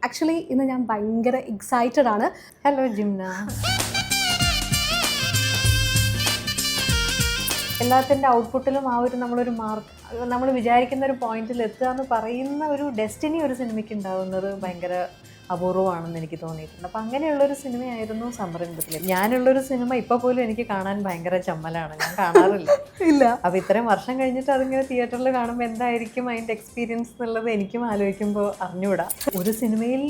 Actually ഇന്ന് ഞാൻ ഭയങ്കര എക്സൈറ്റഡ് ആണ്. ഹലോ ജിംന. എല്ലാത്തിൻ്റെ ഔട്ട്പുട്ടിലും ആ ഒരു നമ്മളൊരു മാർക്ക് നമ്മൾ വിചാരിക്കുന്ന ഒരു പോയിന്റിൽ എത്തുക എന്ന് പറയുന്ന ഒരു ഡെസ്റ്റിനി ഒരു സിനിമയ്ക്ക് ഉണ്ടാകുന്നത് ഭയങ്കര അപൂർവമാണെന്ന് എനിക്ക് തോന്നിയിട്ടുണ്ട്. അപ്പം അങ്ങനെയുള്ളൊരു സിനിമയായിരുന്നു സമരംഗത്തിലെ. ഞാനുള്ളൊരു സിനിമ ഇപ്പോൾ പോലും എനിക്ക് കാണാൻ ഭയങ്കര ചമ്മലാണ്, ഞാൻ കാണാറില്ല. ഇല്ല. അപ്പോൾ ഇത്രയും വർഷം കഴിഞ്ഞിട്ട് അതിങ്ങനെ തിയേറ്ററിൽ കാണുമ്പോൾ എന്തായിരിക്കും അതിൻ്റെ എക്സ്പീരിയൻസ് എന്നുള്ളത് എനിക്കും ആലോചിക്കുമ്പോൾ അറിഞ്ഞുകൂടാ. ഒരു സിനിമയിൽ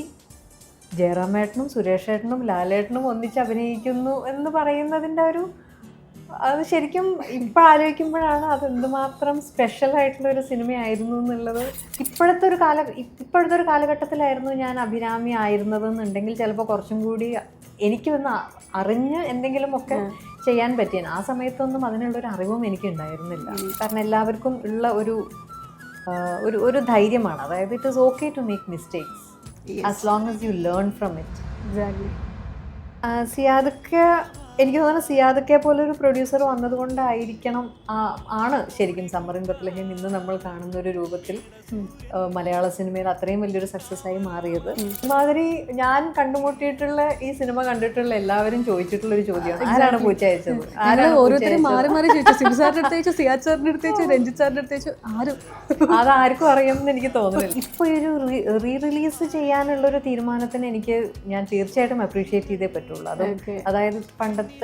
ജയറാമേട്ടനും സുരേഷേട്ടനും ലാലേട്ടനും ഒന്നിച്ച് അഭിനയിക്കുന്നു എന്ന് പറയുന്നതിൻ്റെ അത് ശരിക്കും ഇപ്പം ആലോചിക്കുമ്പോഴാണ് അത് എന്തുമാത്രം സ്പെഷ്യലായിട്ടുള്ളൊരു സിനിമയായിരുന്നു എന്നുള്ളത്. ഇപ്പോഴത്തെ ഒരു കാലഘട്ടത്തിലായിരുന്നു ഞാൻ അഭിരാമി ആയിരുന്നതെന്നുണ്ടെങ്കിൽ ചിലപ്പോൾ കുറച്ചും കൂടി എനിക്ക് വന്ന് അറിഞ്ഞ് എന്തെങ്കിലുമൊക്കെ ചെയ്യാൻ പറ്റിയാണ്. ആ സമയത്തൊന്നും അതിനുള്ളൊരു അറിവും എനിക്ക് ഉണ്ടായിരുന്നില്ല. കാരണം എല്ലാവർക്കും ഉള്ള ഒരു ധൈര്യമാണ്, അതായത് it is okay to make mistakes as long as you learn from it. Exactly. എനിക്ക് തോന്നുന്നു സിയാദക്കെ പോലൊരു പ്രൊഡ്യൂസർ വന്നതുകൊണ്ടായിരിക്കണം ആണ് ശരിക്കും സമ്മർ ഇൻ ബത്ലഹേം ഇന്ന് നമ്മൾ കാണുന്ന ഒരു രൂപത്തിൽ മലയാള സിനിമയിൽ അത്രയും വലിയൊരു സക്സസ് ആയി മാറിയത്. മാതിരി ഞാൻ കണ്ടുമുട്ടിയിട്ടുള്ള ഈ സിനിമ കണ്ടിട്ടുള്ള എല്ലാവരും ചോദിച്ചിട്ടുള്ള ഒരു ചോദ്യമാണ്, ആരാണ് പൂച്ച അയച്ചത്? ഓരോരുത്തരും മാറി മാറി ചോദിച്ചു. സിബി സാറിന്റെ അടുത്തേച്ചു, സിയാദ് സാറിന്റെ അടുത്തേച്ചു, രഞ്ജിത്ത് സാറിന്റെ അടുത്തേച്ചു, ആരും അതാർക്കും അറിയുമെന്ന് എനിക്ക് തോന്നുന്നില്ല. ഇപ്പോൾ ഒരു റീ റിലീസ് ചെയ്യാനുള്ളൊരു തീരുമാനത്തിന് ഞാൻ തീർച്ചയായിട്ടും അപ്രീഷിയേറ്റ് ചെയ്തേ പറ്റുള്ളൂ. അതായത്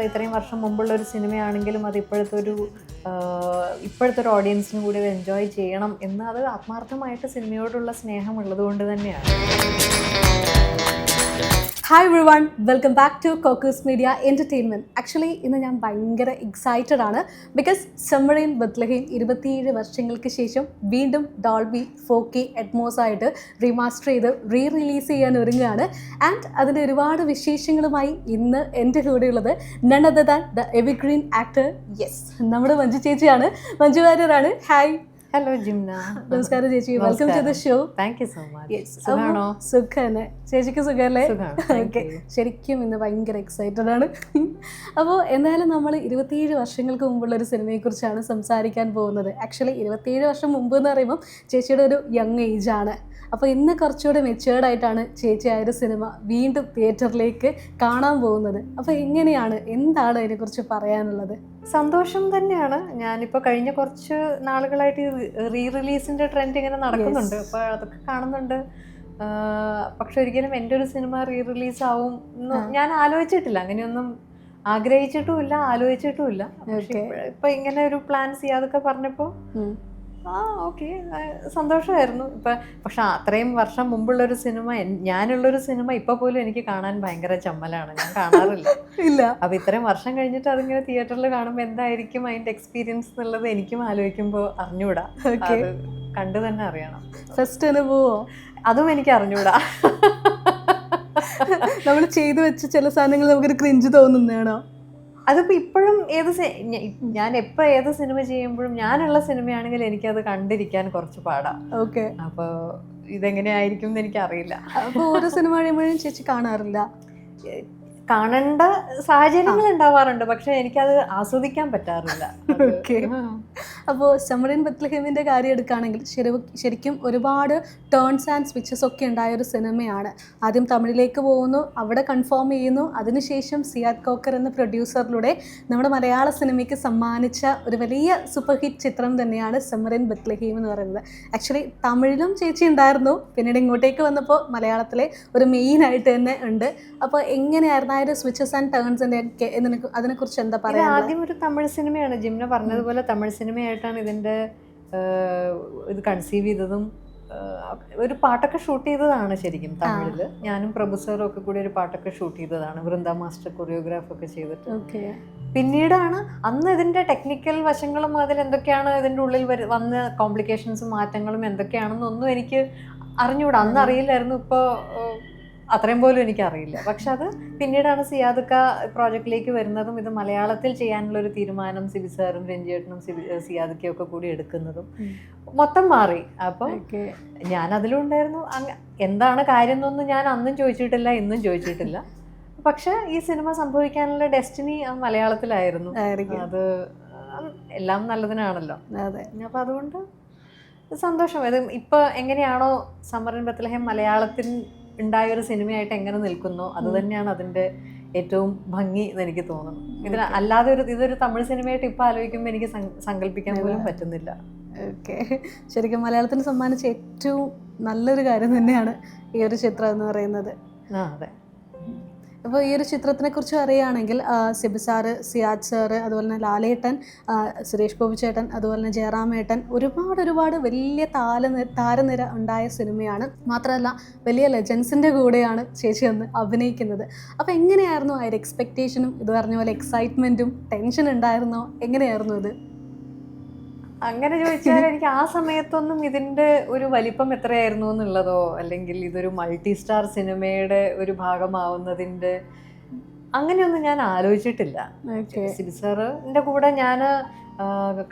ഇത്രയും വർഷം മുമ്പുള്ള ഒരു സിനിമയാണെങ്കിലും അത് ഇപ്പോഴത്തെ ഒരു ഓഡിയൻസിനും കൂടി അത് എൻജോയ് ചെയ്യണം എന്ന് അത് ആത്മാർത്ഥമായിട്ട് സിനിമയോടുള്ള സ്നേഹം ഉള്ളത് കൊണ്ട് തന്നെയാണ്. Hi everyone, welcome back to Kokkoos media entertainment. Actually ഇന്ന് ഞാൻ ഭയങ്കര എക്സൈറ്റഡ് ആണ്. ബിക്കോസ് സമ്മർ ഇൻ ബത്ലഹേം 27 വർഷങ്ങൾക്ക് ശേഷം വീണ്ടും ഡോൾബി 4K അറ്റ്മോസ് ആയിട്ട് റീമാസ്റ്റർ ചെയ്ത് റിലീസ് ചെയ്യാൻ ഒരുങ്ങുകയാണ്. ആൻഡ് അതിൻ്റെ ഒരുപാട് വിശേഷങ്ങളുമായി ഇന്ന് എൻ്റെ കൂടെയുള്ളത് none other than the evergreen actor, yes, നമ്മുടെ മഞ്ജു ചേച്ചിയാണ്. മഞ്ജു വാര്യറാണ്. ഹായ്. ഹലോ ജിംന. നമസ്കാരം ചേച്ചി, welcome to the show. Thank you so much. സുഖാണോ? സുഖന്നെ. ചേച്ചിക്ക് സുഖമല്ലേ? ഓക്കെ. ശരിക്കും ഇന്ന് ഭയങ്കര എക്സൈറ്റഡ് ആണ്. അപ്പോൾ എന്തായാലും നമ്മൾ 27 വർഷങ്ങൾക്ക് മുമ്പുള്ള ഒരു സിനിമയെക്കുറിച്ചാണ് സംസാരിക്കാൻ പോകുന്നത്. ആക്ച്വലി 27 വർഷം മുമ്പ് എന്ന് പറയുമ്പോൾ ചേച്ചിയുടെ ഒരു യങ് ഏജ് ആണ്. അപ്പോൾ ഇന്ന് കുറച്ചുകൂടി മെച്ചുവേർഡ് ആയിട്ടാണ് ചേച്ചി ആ ഒരു സിനിമ വീണ്ടും തിയേറ്ററിലേക്ക് കാണാൻ പോകുന്നത്. അപ്പോൾ എന്താണ് അതിനെക്കുറിച്ച് പറയാനുള്ളത്? സന്തോഷം തന്നെയാണ്. ഞാനിപ്പോൾ കഴിഞ്ഞ കുറച്ച് നാളുകളായിട്ട് റീ റിലീസിൻ്റെ ട്രെൻഡ് ഇങ്ങനെ നടക്കുന്നുണ്ട്, അപ്പോൾ അതൊക്കെ കാണുന്നുണ്ട്. പക്ഷെ ഒരിക്കലും എൻ്റെ ഒരു സിനിമ റീ റിലീസ് ആവും ഞാൻ ആലോചിച്ചിട്ടില്ല, അങ്ങനെയൊന്നും ആഗ്രഹിച്ചിട്ടുമില്ല, ആലോചിച്ചിട്ടുമില്ല. ഇപ്പം ഇങ്ങനെ ഒരു പ്ലാൻ ചെയ്യാതൊക്കെ പറഞ്ഞപ്പോൾ ഓക്കെ, സന്തോഷമായിരുന്നു. പക്ഷെ അത്രയും വർഷം മുമ്പുള്ളൊരു സിനിമ, ഞാനുള്ളൊരു സിനിമ ഇപ്പോൾ പോലും എനിക്ക് കാണാൻ ഭയങ്കര ചമ്മലാണ്, ഞാൻ കാണാറില്ല. ഇല്ല. അപ്പോൾ ഇത്രയും വർഷം കഴിഞ്ഞിട്ട് അതിങ്ങനെ തിയേറ്ററിൽ കാണുമ്പോൾ എന്തായിരിക്കും അതിൻ്റെ എക്സ്പീരിയൻസ് എന്നുള്ളത് എനിക്കും ആലോചിക്കുമ്പോൾ അറിഞ്ഞുകൂടാ. കണ്ടു തന്നെ അറിയണം. ഫസ്റ്റ് അനുഭവമോ? അതും എനിക്ക് അറിഞ്ഞുകൂടാ. നമ്മൾ ചെയ്തു വെച്ച ചില സാധനങ്ങൾ നമുക്കൊരു ക്രിഞ്ച് തോന്നുന്നതാണോ? അതിപ്പോൾ ഇപ്പോഴും ഞാൻ എപ്പോൾ ഏത് സിനിമ ചെയ്യുമ്പോഴും, ഞാനുള്ള സിനിമയാണെങ്കിൽ എനിക്കത് കണ്ടിരിക്കാൻ കുറച്ച് പാടാം. ഓക്കെ. അപ്പോൾ ഇതെങ്ങനെയായിരിക്കും എന്ന് എനിക്കറിയില്ല. അപ്പോൾ ഓരോ സിനിമ കഴിയുമ്പോഴും ചേച്ചി കാണാറില്ല? കാണേണ്ട സാഹചര്യങ്ങൾ ഉണ്ടാവാറുണ്ട്, പക്ഷെ എനിക്കത് ആസ്വദിക്കാൻ പറ്റാറില്ല. ഓക്കെ. അപ്പോൾ സമ്മർ ഇൻ ബത്ലഹേമിൻ്റെ കാര്യം എടുക്കുകയാണെങ്കിൽ ശരിക്കും ഒരുപാട് ടേൺസ് ആൻഡ് സ്വിച്ചസ് ഒക്കെ ഉണ്ടായ ഒരു സിനിമയാണ്. ആദ്യം തമിഴിലേക്ക് പോകുന്നു, അവിടെ കൺഫേം ചെയ്യുന്നു, അതിനുശേഷം സിയാദ് കോക്കർ എന്ന പ്രൊഡ്യൂസറിലൂടെ നമ്മുടെ മലയാള സിനിമയ്ക്ക് സമ്മാനിച്ച ഒരു വലിയ സൂപ്പർ ഹിറ്റ് ചിത്രം തന്നെയാണ് സമ്മർ ഇൻ ബത്ലഹേം എന്ന് പറയുന്നത്. ആക്ച്വലി തമിഴിലും ചേച്ചി ഉണ്ടായിരുന്നു, പിന്നീട് ഇങ്ങോട്ടേക്ക് വന്നപ്പോൾ മലയാളത്തിലെ ഒരു മെയിനായിട്ട് തന്നെ ഉണ്ട്. അപ്പോൾ എങ്ങനെയായിരുന്നു ആ ഒരു സ്വിച്ചസ് ആൻഡ് ടേൺസ് അതിനെക്കുറിച്ച് എന്താ പറയുക? ആദ്യം ഒരു തമിഴ് സിനിമയാണ്, ജിംന പറഞ്ഞതുപോലെ തമിഴ് സിനിമയായിട്ടാണ് ഇത് കൺസീവ് ചെയ്തതും. ഒരു പാട്ടൊക്കെ ഷൂട്ട് ചെയ്തതാണ് ശരിക്കും തമിഴില്. ഞാനും പ്രഭു സാറും ഒക്കെ കൂടി ഒരു പാട്ടൊക്കെ ഷൂട്ട് ചെയ്തതാണ്, വൃന്ദ മാസ്റ്റർ കൊറിയോഗ്രാഫ് ഒക്കെ ചെയ്തിട്ട്. പിന്നീടാണ് അന്ന് ഇതിന്റെ ടെക്നിക്കൽ വശങ്ങളും അതിൽ എന്തൊക്കെയാണ് ഇതിന്റെ ഉള്ളിൽ വന്ന കോംപ്ലിക്കേഷൻസും മാറ്റങ്ങളും എന്തൊക്കെയാണെന്നൊന്നും എനിക്ക് അറിഞ്ഞുകൂടാ. അന്ന് അറിയില്ലായിരുന്നു, ഇപ്പോൾ അത്രയും പോലും എനിക്കറിയില്ല. പക്ഷെ അത് പിന്നീടാണ് സിയാദക്ക പ്രോജക്റ്റിലേക്ക് വരുന്നതും ഇത് മലയാളത്തിൽ ചെയ്യാനുള്ളൊരു തീരുമാനം സിബി സാറും രഞ്ജിയേട്ടനും സിയാദക്കയും ഒക്കെ കൂടി എടുക്കുന്നതും മൊത്തം മാറി. അപ്പം ഞാൻ അതിലുണ്ടായിരുന്നു. എന്താണ് കാര്യം എന്നൊന്നും ഞാൻ അന്നും ചോദിച്ചിട്ടില്ല, ഇന്നും ചോദിച്ചിട്ടില്ല. പക്ഷെ ഈ സിനിമ സംഭവിക്കാനുള്ള ഡെസ്റ്റിനി മലയാളത്തിലായിരുന്നു. അത് എല്ലാം നല്ലതിനാണല്ലോ. അതെ. അപ്പം അതുകൊണ്ട് സന്തോഷം. ഇത് ഇപ്പോൾ എങ്ങനെയാണോ സമ്മർ ഇൻ ബത്ലഹേം മലയാളത്തിൽ ഉണ്ടായൊരു സിനിമയായിട്ട് എങ്ങനെ നിൽക്കുന്നോ അത് തന്നെയാണ് അതിൻ്റെ ഏറ്റവും ഭംഗി എന്ന് എനിക്ക് തോന്നുന്നു. ഇതിന് അല്ലാതെ ഇതൊരു തമിഴ് സിനിമയായിട്ട് ഇപ്പം ആലോചിക്കുമ്പോൾ എനിക്ക് സങ്കല്പിക്കാൻ പോലും പറ്റുന്നില്ല. ഓക്കെ, ശരിക്കും മലയാളത്തിന് സമ്മാനിച്ച ഏറ്റവും നല്ലൊരു കാര്യം തന്നെയാണ് ഈ ഒരു ചിത്രം എന്ന് പറയുന്നത്. അതെ. അപ്പോൾ ഈ ഒരു ചിത്രത്തിനെ കുറിച്ച് പറയുകയാണെങ്കിൽ സിബി സാറ്, സിയാദ് സാറ്, അതുപോലെ തന്നെ ലാലേട്ടൻ, സുരേഷ് ഗോപി ചേട്ടൻ, അതുപോലെ തന്നെ ജയറാമേട്ടൻ, ഒരുപാട് വലിയ താരനിര ഉണ്ടായ സിനിമയാണ്. മാത്രമല്ല വലിയ ലെജൻസിൻ്റെ കൂടെയാണ് ചേച്ചി അന്ന് അഭിനയിക്കുന്നത്. അപ്പോൾ എങ്ങനെയായിരുന്നു ആ ഒരു എക്സ്പെക്റ്റേഷനും ഇത് പറഞ്ഞ പോലെ എക്സൈറ്റ്മെൻറ്റും ടെൻഷൻ ഉണ്ടായിരുന്നോ? എങ്ങനെയായിരുന്നു ഇത്? അങ്ങനെ ചോദിച്ചാൽ എനിക്ക് ആ സമയത്തൊന്നും ഇതിൻ്റെ ഒരു വലിപ്പം എത്രയായിരുന്നു എന്നുള്ളതോ അല്ലെങ്കിൽ ഇതൊരു മൾട്ടി സ്റ്റാർ സിനിമയുടെ ഒരു ഭാഗമാവുന്നതിൻ്റെ അങ്ങനെയൊന്നും ഞാൻ ആലോചിച്ചിട്ടില്ല. സിബി സാറിൻ്റെ കൂടെ ഞാൻ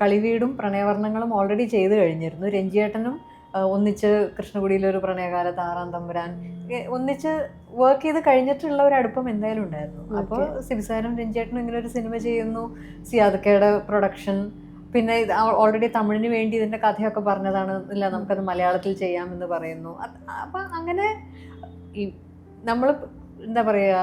കളിവീടും പ്രണയവർണ്ണങ്ങളും ഓൾറെഡി ചെയ്ത് കഴിഞ്ഞിരുന്നു. രഞ്ജിയേട്ടനും ഒന്നിച്ച് കൃഷ്ണകുടിയിലൊരു പ്രണയകാലത്ത്, ആറാം തമ്പുരാൻ ഒന്നിച്ച് വർക്ക് ചെയ്ത് കഴിഞ്ഞിട്ടുള്ള ഒരു അടുപ്പം എന്തായാലും ഉണ്ടായിരുന്നു. അപ്പോൾ സിബി സാറും രഞ്ജിയേട്ടനും ഇങ്ങനെ ഒരു സിനിമ ചെയ്യുന്നു, സിയാദക്കയുടെ പ്രൊഡക്ഷൻ, പിന്നെ ഇത് ഓൾറെഡി തമിഴിന് വേണ്ടി ഇതിൻ്റെ കഥയൊക്കെ പറഞ്ഞതാണ്, ഇല്ല നമുക്കത് മലയാളത്തിൽ ചെയ്യാമെന്ന് പറയുന്നു. അപ്പം അങ്ങനെ ഈ നമ്മൾ എന്താ പറയുക,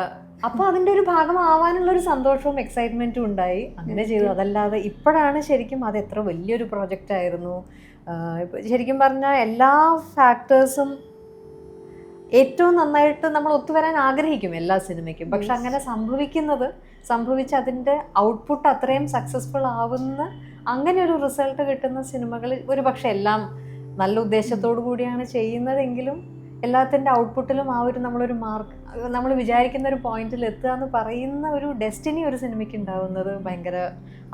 അപ്പോൾ അതിൻ്റെ ഒരു ഭാഗമാവാനുള്ളൊരു സന്തോഷവും എക്സൈറ്റ്മെൻറ്റും ഉണ്ടായി. അങ്ങനെ ചെയ്തു. അതല്ലാതെ ഇപ്പോഴാണ് ശരിക്കും അത് എത്ര വലിയൊരു പ്രോജക്റ്റ് ആയിരുന്നു. ശരിക്കും പറഞ്ഞാൽ എല്ലാ ഫാക്ടേഴ്സും ഏറ്റവും നന്നായിട്ട് നമ്മൾ ഒത്തുവരാൻ ആഗ്രഹിക്കും എല്ലാ സിനിമയ്ക്കും. പക്ഷെ അങ്ങനെ സംഭവിച്ച് അതിൻ്റെ ഔട്ട്പുട്ട് അത്രയും സക്സസ്ഫുൾ ആവുന്ന അങ്ങനെ ഒരു റിസൾട്ട് കിട്ടുന്ന സിനിമകൾ ഒരു പക്ഷെ എല്ലാം നല്ല ഉദ്ദേശത്തോടു കൂടിയാണ് ചെയ്യുന്നതെങ്കിലും എല്ലാത്തിൻ്റെ ഔട്ട്പുട്ടിലും ആ ഒരു നമ്മൾ വിചാരിക്കുന്ന ഒരു പോയിന്റിൽ എത്തുക എന്ന് പറയുന്ന ഒരു ഡെസ്റ്റിനി ഒരു സിനിമയ്ക്ക് ഉണ്ടാവുന്നത് ഭയങ്കര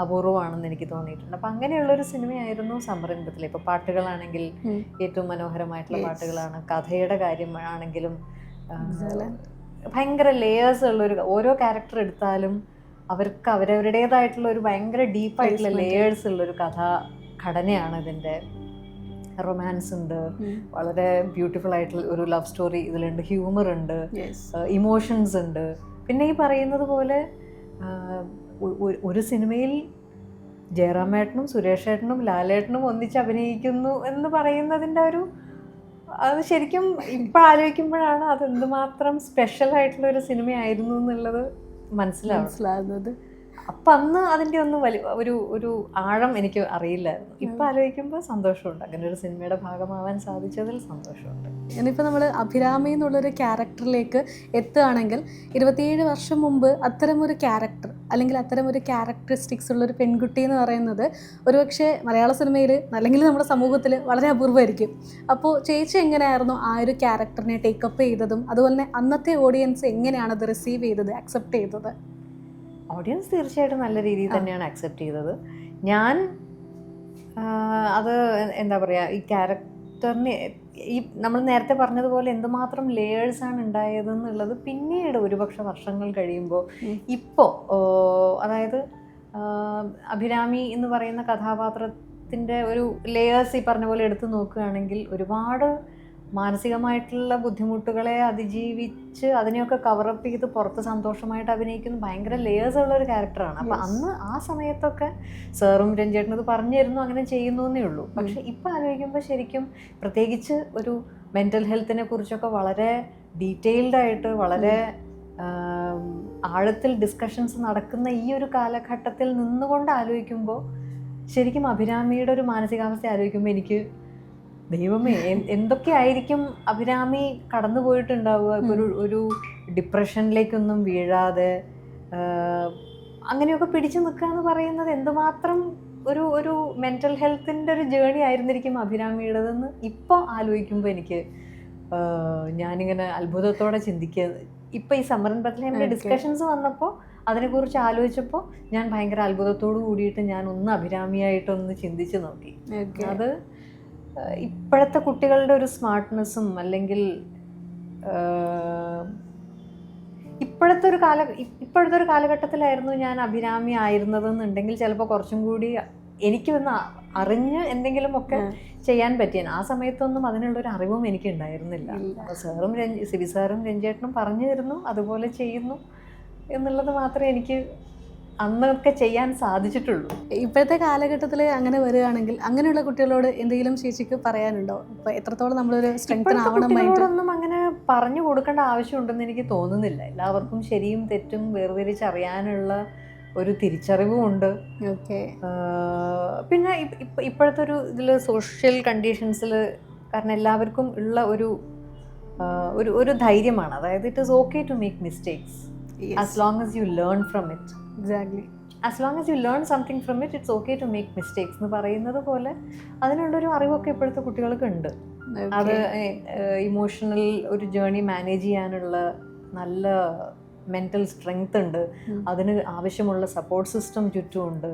അപൂർവമാണെന്ന് എനിക്ക് തോന്നിയിട്ടുണ്ട്. അപ്പം അങ്ങനെയുള്ളൊരു സിനിമയായിരുന്നു സമരംഗത്തിലെ. ഇപ്പോൾ പാട്ടുകളാണെങ്കിൽ ഏറ്റവും മനോഹരമായിട്ടുള്ള പാട്ടുകളാണ്. കഥയുടെ കാര്യമാണെങ്കിലും ഭയങ്കര ലേയേഴ്സ് ഉള്ളൊരു, ഓരോ ക്യാരക്ടർ എടുത്താലും അവർക്ക് അവരവരുടേതായിട്ടുള്ള ഒരു ഭയങ്കര ഡീപ്പായിട്ടുള്ള ലേയേഴ്സ് ഉള്ളൊരു ഘടനയാണ് ഇതിൻ്റെ. റൊമാൻസ് ഉണ്ട്, വളരെ ബ്യൂട്ടിഫുൾ ആയിട്ടുള്ള ഒരു ലവ് സ്റ്റോറി ഇതിലുണ്ട്, ഹ്യൂമർ ഉണ്ട്, ഇമോഷൻസ് ഉണ്ട്. പിന്നെ ഈ പറയുന്നത് പോലെ ഒരു സിനിമയിൽ ജയറാമേട്ടനും സുരേഷ് ഏട്ടനും ലാലേട്ടനും ഒന്നിച്ച് അഭിനയിക്കുന്നു എന്ന് പറയുന്നതിൻ്റെ അത് ശരിക്കും ഇപ്പം ആലോചിക്കുമ്പോഴാണ് അത് എന്തുമാത്രം സ്പെഷ്യൽ ആയിട്ടുള്ള ഒരു സിനിമയായിരുന്നു എന്നുള്ളത് മനസ്സിലാവുന്നത്. അപ്പം അന്ന് അതിൻ്റെ ഒന്നും ഒരു ആഴം എനിക്ക് അറിയില്ലായിരുന്നു. ഇപ്പം ആലോചിക്കുമ്പോൾ സന്തോഷമുണ്ട്, അങ്ങനെ ഒരു സിനിമയുടെ ഭാഗമാവാൻ സാധിച്ചതിൽ സന്തോഷമുണ്ട്. ഇനിയിപ്പോൾ നമ്മൾ അഭിരാമി എന്നുള്ളൊരു ക്യാരക്ടറിലേക്ക് എത്തുകയാണെങ്കിൽ 27 വർഷം മുമ്പ് അത്തരമൊരു ക്യാരക്ടർ അല്ലെങ്കിൽ അത്തരമൊരു ക്യാരക്ടറിസ്റ്റിക്സ് ഉള്ളൊരു പെൺകുട്ടി എന്ന് പറയുന്നത് ഒരുപക്ഷെ മലയാള സിനിമയിൽ അല്ലെങ്കിൽ നമ്മുടെ സമൂഹത്തിൽ വളരെ അപൂർവമായിരിക്കും. അപ്പോൾ ചേച്ചി എങ്ങനെയായിരുന്നു ആ ഒരു ക്യാരക്ടറിനെ ടേക്കപ്പ് ചെയ്തതും അതുപോലെ തന്നെ അന്നത്തെ ഓഡിയൻസ് എങ്ങനെയാണ് അത് റിസീവ് ചെയ്തത്, അക്സെപ്റ്റ് ചെയ്തത്? ഓഡിയൻസ് തീർച്ചയായിട്ടും നല്ല രീതിയിൽ തന്നെയാണ് അക്സെപ്റ്റ് ചെയ്തത്. ഞാൻ അത് എന്താ പറയുക, ഈ ക്യാരക്ടറിന് ഈ നമ്മൾ നേരത്തെ പറഞ്ഞതുപോലെ എന്തുമാത്രം ലേയേഴ്സാണ് ഉണ്ടായതെന്നുള്ളത് പിന്നീട് ഒരുപക്ഷെ വർഷങ്ങൾ കഴിയുമ്പോൾ ഇപ്പോൾ അതായത് അഭിരാമി എന്ന് പറയുന്ന കഥാപാത്രത്തിൻ്റെ ഒരു ലേയേഴ്സ് ഈ പറഞ്ഞ പോലെ എടുത്തു നോക്കുകയാണെങ്കിൽ ഒരുപാട് മാനസികമായിട്ടുള്ള ബുദ്ധിമുട്ടുകളെ അതിജീവിച്ച് അതിനെയൊക്കെ കവറപ്പ് ചെയ്ത് പുറത്ത് സന്തോഷമായിട്ട് അഭിനയിക്കുന്ന ഭയങ്കര ലേയേഴ്സ് ഉള്ള ഒരു ക്യാരക്ടറാണ്. അപ്പം അന്ന് ആ സമയത്തൊക്കെ സാറും രഞ്ജേട്ടനും ഇത് പറഞ്ഞിരുന്നു അങ്ങനെ ചെയ്യുന്നു എന്നേ ഉള്ളൂ. പക്ഷെ ഇപ്പം ആലോചിക്കുമ്പോൾ ശരിക്കും പ്രത്യേകിച്ച് ഒരു മെൻ്റൽ ഹെൽത്തിനെ കുറിച്ചൊക്കെ വളരെ ഡീറ്റെയിൽഡ് ആയിട്ട് വളരെ ആഴത്തിൽ ഡിസ്കഷൻസ് നടക്കുന്ന ഈ ഒരു കാലഘട്ടത്തിൽ നിന്നുകൊണ്ട് ആലോചിക്കുമ്പോൾ ശരിക്കും അഭിരാമിയുടെ ഒരു മാനസികാവസ്ഥ ആലോചിക്കുമ്പോൾ എനിക്ക് ദൈവമേ എന്തൊക്കെയായിരിക്കും അഭിരാമി കടന്നു പോയിട്ടുണ്ടാവുക. ഇപ്പോൾ ഒരു ഡിപ്രഷനിലേക്കൊന്നും വീഴാതെ അങ്ങനെയൊക്കെ പിടിച്ചു നിൽക്കുക എന്ന് പറയുന്നത് എന്തുമാത്രം ഒരു മെൻ്റൽ ഹെൽത്തിൻ്റെ ഒരു ജേണി ആയിരുന്നിരിക്കും അഭിരാമിയുടേതെന്ന് ഇപ്പോൾ ആലോചിക്കുമ്പോൾ എനിക്ക് ഞാനിങ്ങനെ അത്ഭുതത്തോടെ ചിന്തിക്കുക. ഇപ്പം ഈ സമരൻ ബത്ലഹേമിൻ്റെ ഡിസ്കഷൻസ് വന്നപ്പോൾ അതിനെക്കുറിച്ച് ആലോചിച്ചപ്പോൾ ഞാൻ ഭയങ്കര അത്ഭുതത്തോടു കൂടിയിട്ട് ഞാൻ ഒന്ന് അഭിരാമിയായിട്ടൊന്ന് ചിന്തിച്ച് നോക്കി. അത് ഇപ്പോഴത്തെ കുട്ടികളുടെ ഒരു സ്മാർട്ട്നെസ്സും അല്ലെങ്കിൽ ഇപ്പോഴത്തെ ഒരു കാലഘട്ടത്തിലായിരുന്നു ഞാൻ അഭിരാമി ആയിരുന്നതെന്നുണ്ടെങ്കിൽ ചിലപ്പോൾ കുറച്ചും കൂടി എനിക്ക് വന്ന് അറിഞ്ഞ് എന്തെങ്കിലുമൊക്കെ ചെയ്യാൻ പറ്റിയാണ്. ആ സമയത്തൊന്നും അതിനുള്ളൊരു അറിവും എനിക്ക് ഉണ്ടായിരുന്നില്ല. അപ്പോൾ സിബി സാറും രഞ്ജേട്ടനും പറഞ്ഞു തരുന്നു, അതുപോലെ ചെയ്യുന്നു എന്നുള്ളത് മാത്രമേ എനിക്ക് അന്നൊക്കെ ചെയ്യാൻ സാധിച്ചിട്ടുള്ളൂ. ഇപ്പോഴത്തെ കാലഘട്ടത്തിൽ അങ്ങനെ വരികയാണെങ്കിൽ അങ്ങനെയുള്ള കുട്ടികളോട് എന്തെങ്കിലും ചേച്ചിക്ക് പറയാനുണ്ടോ? ഇപ്പോൾ എത്രത്തോളം നമ്മളൊരു സ്ട്രെങ്തൻ ആവണം? കുട്ടികളോടൊന്നും അങ്ങനെ പറഞ്ഞു കൊടുക്കേണ്ട ആവശ്യമുണ്ടെന്ന് എനിക്ക് തോന്നുന്നില്ല. എല്ലാവർക്കും ശരിയും തെറ്റും വേർതിരിച്ചറിയാനുള്ള ഒരു തിരിച്ചറിവും ഉണ്ട്. ഓക്കെ. പിന്നെ ഇപ്പോഴത്തെ ഒരു ഇതിൽ സോഷ്യൽ കണ്ടീഷൻസിൽ കാരണം എല്ലാവർക്കും ഉള്ള ഒരു ധൈര്യമാണ്. അതായത് it is okay to make mistakes as long as you learn from it. Exactly. As long as you learn something from it, it's okay to make mistakes എന്ന് പറയുന്നത് പോലെ അതിനുള്ളൊരു അറിവൊക്കെ ഇപ്പോഴത്തെ കുട്ടികൾക്ക് ഉണ്ട്. അത് ഇമോഷണൽ ഒരു ജേർണി മാനേജ് ചെയ്യാനുള്ള നല്ല മെൻ്റൽ സ്ട്രെങ്ത് ഉണ്ട്. അതിന് ആവശ്യമുള്ള സപ്പോർട്ട് സിസ്റ്റം ചുറ്റുമുണ്ട്.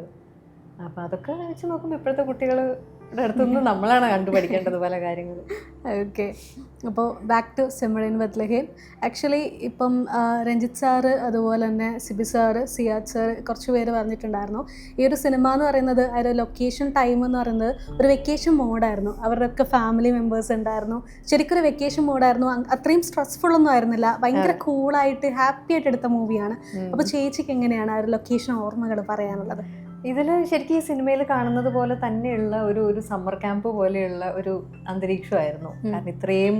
അപ്പം അതൊക്കെ വെച്ച് നോക്കുമ്പോൾ ഇപ്പോഴത്തെ കുട്ടികളുടെ അടുത്തുനിന്ന് നമ്മളാണ് കണ്ടുപഠിക്കേണ്ടത് പല കാര്യങ്ങൾ. ഓക്കെ. അപ്പോൾ ബാക്ക് ടു സിമറിൻ ബത്ലഹേം. ആക്ച്വലി ഇപ്പം രഞ്ജിത്ത് സാറ് അതുപോലെ തന്നെ സിബി സാറ്, സിയാദ് സാറ് കുറച്ച് പേര് പറഞ്ഞിട്ടുണ്ടായിരുന്നു ഈ ഒരു സിനിമ എന്ന് പറയുന്നത് ആ ഒരു ലൊക്കേഷൻ ടൈം എന്ന് പറയുന്നത് ഒരു വെക്കേഷൻ മോഡായിരുന്നു. അവരുടെയൊക്കെ ഫാമിലി മെമ്പേഴ്സ് ഉണ്ടായിരുന്നു. ശരിക്കും ഒരു വെക്കേഷൻ മോഡായിരുന്നു. അത്രയും സ്ട്രെസ്ഫുൾ ഒന്നും ആയിരുന്നില്ല. ഭയങ്കര കൂളായിട്ട് ഹാപ്പി ആയിട്ട് എടുത്ത മൂവിയാണ്. അപ്പോൾ ചേച്ചിക്ക് എങ്ങനെയാണ് ആ ഒരു ലൊക്കേഷൻ ഓർമ്മകൾ പറയാനുള്ളത്? ഇതിൽ ശരിക്കും ഈ സിനിമയിൽ കാണുന്നത് പോലെ തന്നെയുള്ള ഒരു സമ്മർ ക്യാമ്പ് പോലെയുള്ള ഒരു അന്തരീക്ഷമായിരുന്നു. കാരണം ഇത്രയും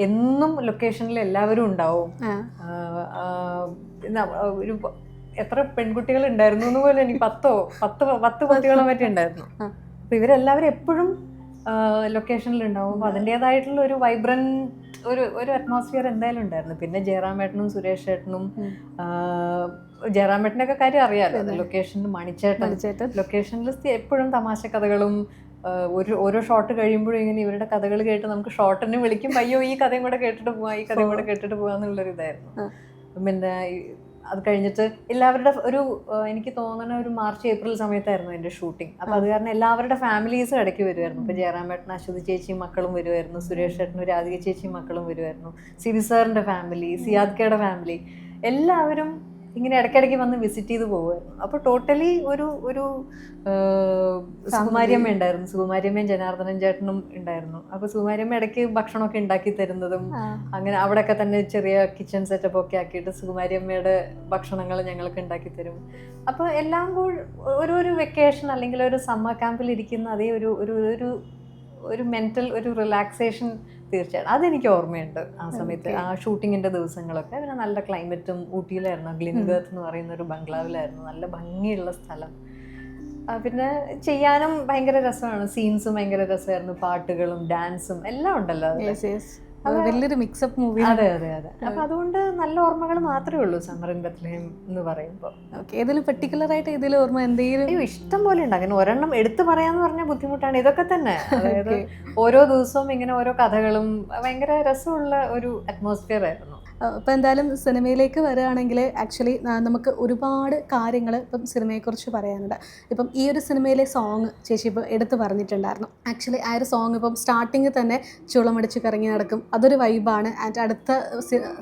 എന്നും ലൊക്കേഷനിൽ എല്ലാവരും ഉണ്ടാവും. ഒരു എത്ര പെൺകുട്ടികൾ ഉണ്ടായിരുന്നു എന്ന് പോലും എനിക്ക് 10 കുട്ടികളെ പറ്റി ഉണ്ടായിരുന്നു. അപ്പൊ ഇവരെല്ലാവരും എപ്പോഴും ലൊക്കേഷനിൽ ഉണ്ടാവും. അപ്പൊ അതിൻ്റെതായിട്ടുള്ള ഒരു വൈബ്രന്റ് ഒരു അറ്റ്മോസ്ഫിയർ എന്തായാലും ഉണ്ടായിരുന്നു. പിന്നെ ജയറാമേട്ടനും സുരേഷ് ചേട്ടനും, ജയറാമേട്ടനൊക്കെ കാര്യം അറിയാലോ, ലൊക്കേഷനിൽ മണിച്ചേട്ടൻ ലൊക്കേഷനിൽ എപ്പോഴും തമാശ കഥകളും ഓരോ ഷോട്ട് കഴിയുമ്പോഴും ഇങ്ങനെ ഇവരുടെ കഥകൾ കേട്ട് നമുക്ക് ഷോട്ടിനെ വിളിക്കും, അയ്യോ ഈ കഥയും കൂടെ കേട്ടിട്ട് പോവാം, ഈ കഥയും കൂടെ കേട്ടിട്ട് പോവാന്നുള്ളൊരു ഇതായിരുന്നു. പിന്നെ അത് കഴിഞ്ഞിട്ട് എല്ലാവരുടെ എനിക്ക് തോന്നുന്ന ഒരു മാർച്ച് ഏപ്രിൽ സമയത്തായിരുന്നു എൻ്റെ ഷൂട്ടിംഗ്. അപ്പോൾ അത് കാരണം എല്ലാവരുടെ ഫാമിലീസും ഇടയ്ക്ക് വരുമായിരുന്നു. ഇപ്പോൾ ജയറാമേട്ടൻ അശ്വതി ചേച്ചിയും മക്കളും വരുമായിരുന്നു, സുരേഷ് ചേട്ടനും രാധിക ചേച്ചിയും മക്കളും വരുമായിരുന്നു, സിബി സാറിൻ്റെ ഫാമിലി, സിയാദ് കയുടെ ഫാമിലി, എല്ലാവരും ഇങ്ങനെ ഇടയ്ക്കിടയ്ക്ക് വന്ന് വിസിറ്റ് ചെയ്ത് പോകുമായിരുന്നു. അപ്പോൾ ടോട്ടലി ഒരു സുകുമാരിയമ്മ ഉണ്ടായിരുന്നു. സുകുമാരിയമ്മയും ജനാർദ്ദനൻ ചേട്ടനും ഉണ്ടായിരുന്നു. അപ്പോൾ സുകുമാരിയമ്മ ഇടയ്ക്ക് ഭക്ഷണമൊക്കെ ഉണ്ടാക്കി തരുന്നതും അങ്ങനെ അവിടെയൊക്കെ തന്നെ ചെറിയ കിച്ചൺ സെറ്റപ്പ് ഒക്കെ ആക്കിയിട്ട് സുകുമാരിയമ്മയുടെ ഭക്ഷണങ്ങൾ ഞങ്ങൾക്ക് ഉണ്ടാക്കി തരും. അപ്പോൾ എല്ലാം കൂടി ഒരു വെക്കേഷൻ അല്ലെങ്കിൽ ഒരു സമ്മർ ക്യാമ്പിൽ ഇരിക്കുന്ന അതേ ഒരു മെൻ്റൽ ഒരു റിലാക്സേഷൻ തീർച്ചയായിട്ടും അതെനിക്ക് ഓർമ്മയുണ്ട്. ആ സമയത്ത് ആ ഷൂട്ടിങ്ങിൻ്റെ ദിവസങ്ങളൊക്കെ പിന്നെ നല്ല ക്ലൈമറ്റും, ഊട്ടിയിലായിരുന്നു, ഗ്ലിൻഗർത്ത് എന്ന് പറയുന്ന ഒരു ബംഗ്ലാവിലായിരുന്നു, നല്ല ഭംഗിയുള്ള സ്ഥലം. പിന്നെ ചെയ്യാനും ഭയങ്കര രസമാണ്, സീൻസും ഭയങ്കര രസമായിരുന്നു, പാട്ടുകളും ഡാൻസും എല്ലാം ഉണ്ടല്ലോ. വലിയൊരു മിക്സപ്പ് മൂവി. അതെ അതെ അതെ. അപ്പൊ അതുകൊണ്ട് നല്ല ഓർമ്മകൾ മാത്രമേ ഉള്ളൂ സമ്മർ ഇൻ ബത്ലഹേം എന്ന് പറയുമ്പോൾ. ഏതെങ്കിലും പെർട്ടിക്കുലർ ആയിട്ട് ഏതെങ്കിലും ഓർമ്മ എന്തെങ്കിലും? അയ്യോ, ഇഷ്ടം പോലെ ഉണ്ട്. അങ്ങനെ ഒരെണ്ണം എടുത്തു പറയാന്ന് പറഞ്ഞാൽ ബുദ്ധിമുട്ടാണ്. ഇതൊക്കെ തന്നെ, അതായത് ഓരോ ദിവസവും ഇങ്ങനെ ഓരോ കഥകളും ഭയങ്കര രസമുള്ള ഒരു അറ്റ്മോസ്ഫിയർ ആയിരുന്നു. അപ്പോൾ എന്തായാലും സിനിമയിലേക്ക് വരികയാണെങ്കിൽ ആക്ച്വലി നമുക്ക് ഒരുപാട് കാര്യങ്ങൾ ഇപ്പം സിനിമയെക്കുറിച്ച് പറയാനുണ്ട്. ഇപ്പം ഈ ഒരു സിനിമയിലെ സോങ് ചേച്ചി ഇപ്പോൾ എടുത്ത് പറഞ്ഞിട്ടുണ്ടായിരുന്നു. ആക്ച്വലി ആ ഒരു സോങ് ഇപ്പം സ്റ്റാർട്ടിങ്ങിൽ തന്നെ ചുളമടിച്ച് കറങ്ങി നടക്കും, അതൊരു വൈബാണ്. ആൻഡ് അടുത്ത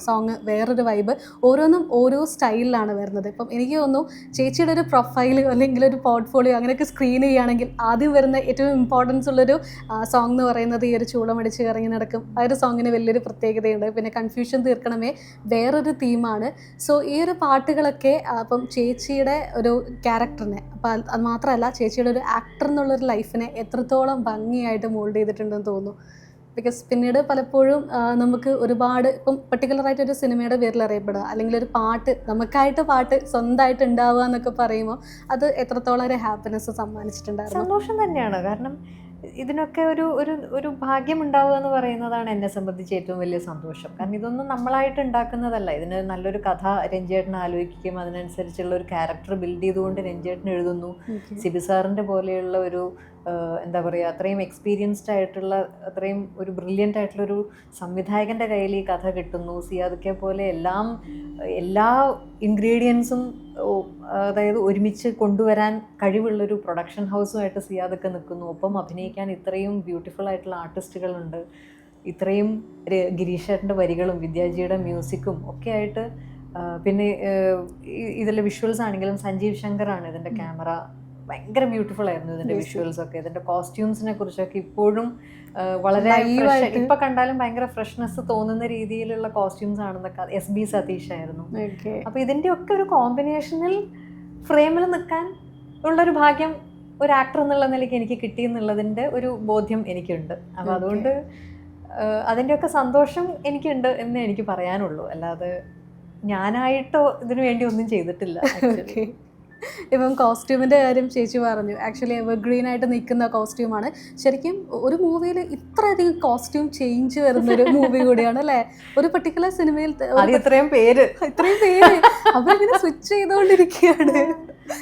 സോങ് വേറൊരു വൈബ്. ഓരോന്നും ഓരോ സ്റ്റൈലിലാണ് വരുന്നത്. ഇപ്പം എനിക്ക് തോന്നുന്നു ചേച്ചിയുടെ ഒരു പ്രൊഫൈൽ അല്ലെങ്കിൽ ഒരു പോർട്ട്ഫോളിയോ അങ്ങനെയൊക്കെ സ്ക്രീൻ ചെയ്യുകയാണെങ്കിൽ ആദ്യം വരുന്ന ഏറ്റവും ഇമ്പോർട്ടൻസ് ഉള്ളൊരു സോങ് എന്ന് പറയുന്നത് ഈ ഒരു ചൂളമടിച്ച് കറങ്ങി നടക്കും. ആ ഒരു സോങ്ങിന് വലിയൊരു പ്രത്യേകതയുണ്ട്. പിന്നെ കൺഫ്യൂഷൻ തീർക്കണമേ വേറൊരു തീമാണ്. സോ ഈ ഒരു പാട്ടുകളൊക്കെ അപ്പം ചേച്ചിയുടെ ഒരു ക്യാരക്ടറിനെ, അപ്പം അത് മാത്രമല്ല ചേച്ചിയുടെ ഒരു ആക്ടർ എന്നുള്ളൊരു ലൈഫിനെ എത്രത്തോളം ഭംഗിയായിട്ട് മോൾഡ് ചെയ്തിട്ടുണ്ടെന്ന് തോന്നുന്നു. ബിക്കോസ് പിന്നീട് പലപ്പോഴും നമുക്ക് ഒരുപാട് ഇപ്പം പെർട്ടിക്കുലറായിട്ട് ഒരു സിനിമയുടെ പേരിൽ അറിയപ്പെടുക അല്ലെങ്കിൽ ഒരു പാട്ട് നമുക്കായിട്ട് പാട്ട് സ്വന്തമായിട്ട് ഉണ്ടാവുക എന്നൊക്കെ പറയുമ്പോൾ അത് എത്രത്തോളം ഒരു ഹാപ്പിനെസ് സമ്മാനിച്ചിട്ടുണ്ടായിരുന്നു. സന്തോഷം തന്നെയാണ്. കാരണം ഇതിനൊക്കെ ഒരു ഭാഗ്യം ഉണ്ടാവുക എന്ന് പറയുന്നതാണ് എന്നെ സംബന്ധിച്ച് ഏറ്റവും വലിയ സന്തോഷം. കാരണം ഇതൊന്നും നമ്മളായിട്ട് ഉണ്ടാക്കുന്നതല്ല. ഇതിന് നല്ലൊരു കഥ രഞ്ജേട്ടൻ ആലോചിക്കുകയും അതിനനുസരിച്ചുള്ള ഒരു ക്യാരക്ടർ ബിൽഡ് ചെയ്തുകൊണ്ട് രഞ്ജേട്ടൻ എഴുതുന്നു. സിബി സാറിൻ്റെ പോലെയുള്ള ഒരു എന്താ പറയുക, അത്രയും എക്സ്പീരിയൻസ്ഡ് ആയിട്ടുള്ള അത്രയും ഒരു ബ്രില്യൻ്റ് ആയിട്ടുള്ളൊരു സംവിധായകൻ്റെ കയ്യിൽ ഈ കഥ കിട്ടുന്നു. സിയാദൊക്കെ പോലെ എല്ലാ ഇൻഗ്രീഡിയൻസും അതായത് ഒരുമിച്ച് കൊണ്ടുവരാൻ കഴിവുള്ളൊരു പ്രൊഡക്ഷൻ ഹൗസുമായിട്ട് സിയാദൊക്കെ നിൽക്കുന്നു. ഒപ്പം അഭിനയിക്കാൻ ഇത്രയും ബ്യൂട്ടിഫുൾ ആയിട്ടുള്ള ആർട്ടിസ്റ്റുകളുണ്ട്. ഇത്രയും ഗിരീഷേട്ടൻ്റെ വരികളും വിദ്യാജിയുടെ മ്യൂസിക്കും ഒക്കെ ആയിട്ട്. പിന്നെ ഇതിലെ വിഷ്വൽസ് ആണെങ്കിലും സഞ്ജീവ് ശങ്കറാണ് ഇതിൻ്റെ ക്യാമറ. ഭയങ്കര ബ്യൂട്ടിഫുൾ ആയിരുന്നു ഇതിൻ്റെ വിഷ്വൽസ് ഒക്കെ. ഇതിൻ്റെ കോസ്റ്റ്യൂംസിനെ കുറിച്ചൊക്കെ ഇപ്പോഴും വളരെ ഇപ്പൊ കണ്ടാലും ഭയങ്കര ഫ്രഷ്നെസ് തോന്നുന്ന രീതിയിലുള്ള കോസ്റ്റ്യൂംസ് ആണെന്നൊക്കെ. SB സതീഷ് ആയിരുന്നു. അപ്പൊ ഇതിന്റെ ഒക്കെ ഒരു കോമ്പിനേഷനിൽ ഫ്രെയിമിൽ നിൽക്കാൻ ഉള്ളൊരു ഭാഗ്യം ഒരു ആക്ടർ എന്നുള്ള നിലയ്ക്ക് എനിക്ക് കിട്ടി എന്നുള്ളതിന്റെ ഒരു ബോധ്യം എനിക്കുണ്ട്. അപ്പൊ അതുകൊണ്ട് അതിൻ്റെയൊക്കെ സന്തോഷം എനിക്കുണ്ട് എന്ന് എനിക്ക് പറയാനുള്ളൂ. അല്ലാതെ ഞാനായിട്ടോ ഇതിനു വേണ്ടി ഒന്നും ചെയ്തിട്ടില്ല. ഓക്കെ. ഇപ്പം കോസ്റ്റ്യൂമിൻ്റെ കാര്യം ചേച്ചി പറഞ്ഞു. ആക്ച്വലി എവർഗ്രീൻ ആയിട്ട് നിൽക്കുന്ന കോസ്റ്റ്യൂമാണ്. ശരിക്കും ഒരു മൂവിയിൽ ഇത്രയധികം കോസ്റ്റ്യൂം ചേഞ്ച് വരുന്നൊരു മൂവി കൂടിയാണ് അല്ലേ? ഒരു പർട്ടിക്കുലർ സിനിമയിൽ ഇത്രയും പേര് അവരിങ്ങനെ സ്വിച്ച് ചെയ്തുകൊണ്ടിരിക്കുകയാണ്.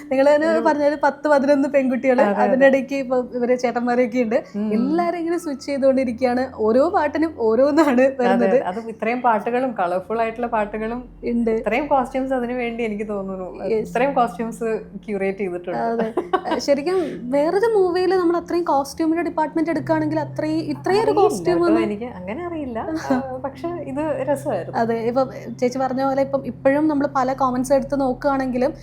നിങ്ങൾ തന്നെ പറഞ്ഞൊരു 10-11 പെൺകുട്ടികൾ, അതിനിടയ്ക്ക് ഇപ്പൊ ഇവര് ചേട്ടന്മാരൊക്കെ ഉണ്ട്. എല്ലാരും ഇങ്ങനെ സ്വിച്ച് ചെയ്തുകൊണ്ടിരിക്കുകയാണ്. ഓരോ പാട്ടിനും ഓരോന്നാണ് വരുന്നത്. അത് ഇത്രയും പാട്ടുകളും കളർഫുൾ ആയിട്ടുള്ള പാട്ടുകളും ഉണ്ട്. ഇത്രയും കോസ്റ്റ്യൂംസ് അതിനു വേണ്ടി എനിക്ക് തോന്നുന്നു ഇത്രയും കോസ്റ്റ്യൂംസ് ക്യൂറേറ്റ് ചെയ്തിട്ടുണ്ട്. അതെ, ശരിക്കും വേറൊരു മൂവിയിൽ നമ്മൾ അത്രയും കോസ്റ്റ്യൂമിന്റെ ഡിപ്പാർട്ട്മെന്റ് എടുക്കുകയാണെങ്കിൽ ഇത്രയും ഒരു കോസ്റ്റ്യൂം എനിക്ക് അങ്ങനെ അറിയില്ല. പക്ഷെ ഇത് രസമായിരുന്നു. അതെ, ഇപ്പൊ ചേച്ചി പറഞ്ഞ പോലെ ഇപ്പം ഇപ്പോഴും നമ്മൾ പല കോമന്റ്സ് എടുത്ത് നോക്കുകയാണെങ്കിലും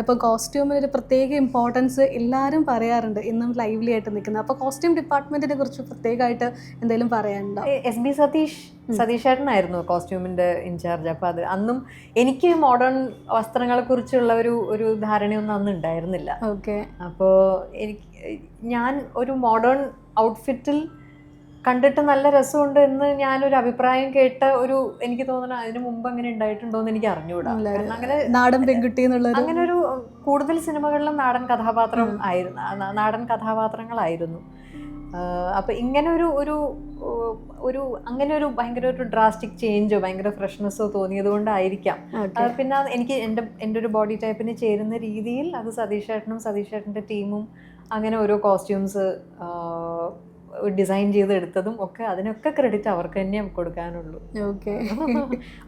ഇപ്പം കോസ്റ്റ്യൂമിന് ഒരു പ്രത്യേക ഇമ്പോർട്ടൻസ് എല്ലാവരും പറയാറുണ്ട്, ഇന്നും ലൈവ്ലി ആയിട്ട് നിൽക്കുന്നത്. അപ്പോൾ കോസ്റ്റ്യൂം ഡിപ്പാർട്ട്മെന്റിനെ കുറിച്ച് പ്രത്യേകമായിട്ട് എന്തെങ്കിലും പറയാനുണ്ടോ? SB സതീഷ് ചേട്ടനായിരുന്നു കോസ്റ്റ്യൂമിന്റെ ഇൻചാർജ്. അപ്പോൾ അത് അന്നും എനിക്ക് മോഡേൺ വസ്ത്രങ്ങളെ കുറിച്ചുള്ള ഒരു ധാരണയൊന്നും അന്ന് ഉണ്ടായിരുന്നില്ല. ഓക്കെ. അപ്പോൾ ഞാൻ ഒരു മോഡേൺ ഔട്ട്ഫിറ്റിൽ കണ്ടിട്ട് നല്ല രസമുണ്ട് എന്ന് ഞാനൊരു അഭിപ്രായം കേട്ട എനിക്ക് തോന്നുന്നു അതിന് മുമ്പ് അങ്ങനെ ഉണ്ടായിട്ടുണ്ടോ എന്ന് എനിക്ക് അറിഞ്ഞുകൂടാ. അങ്ങനെ നാടൻ പെൺകുട്ടി എന്നുള്ള അങ്ങനെ ഒരു കൂടുതൽ സിനിമകളിലും നാടൻ കഥാപാത്രങ്ങളായിരുന്നു. അപ്പൊ ഇങ്ങനെ അങ്ങനെ ഒരു ഭയങ്കര ഒരു ഡ്രാസ്റ്റിക് ചേഞ്ചോ ഭയങ്കര ഫ്രഷ്നെസ്സോ തോന്നിയത് കൊണ്ടായിരിക്കാം. പിന്നെ എനിക്ക് എൻ്റെ ഒരു ബോഡി ടൈപ്പിന് ചേരുന്ന രീതിയിൽ അത് സതീഷ് ചേട്ടൻ്റെ ടീമും അങ്ങനെ ഓരോ കോസ്റ്റ്യൂംസ് ഡിസൈൻ ചെയ്തെടുത്തതും ഒക്കെ അതിനൊക്കെ ക്രെഡിറ്റ് അവർക്ക് തന്നെ കൊടുക്കാനുള്ളൂ. ഓക്കെ.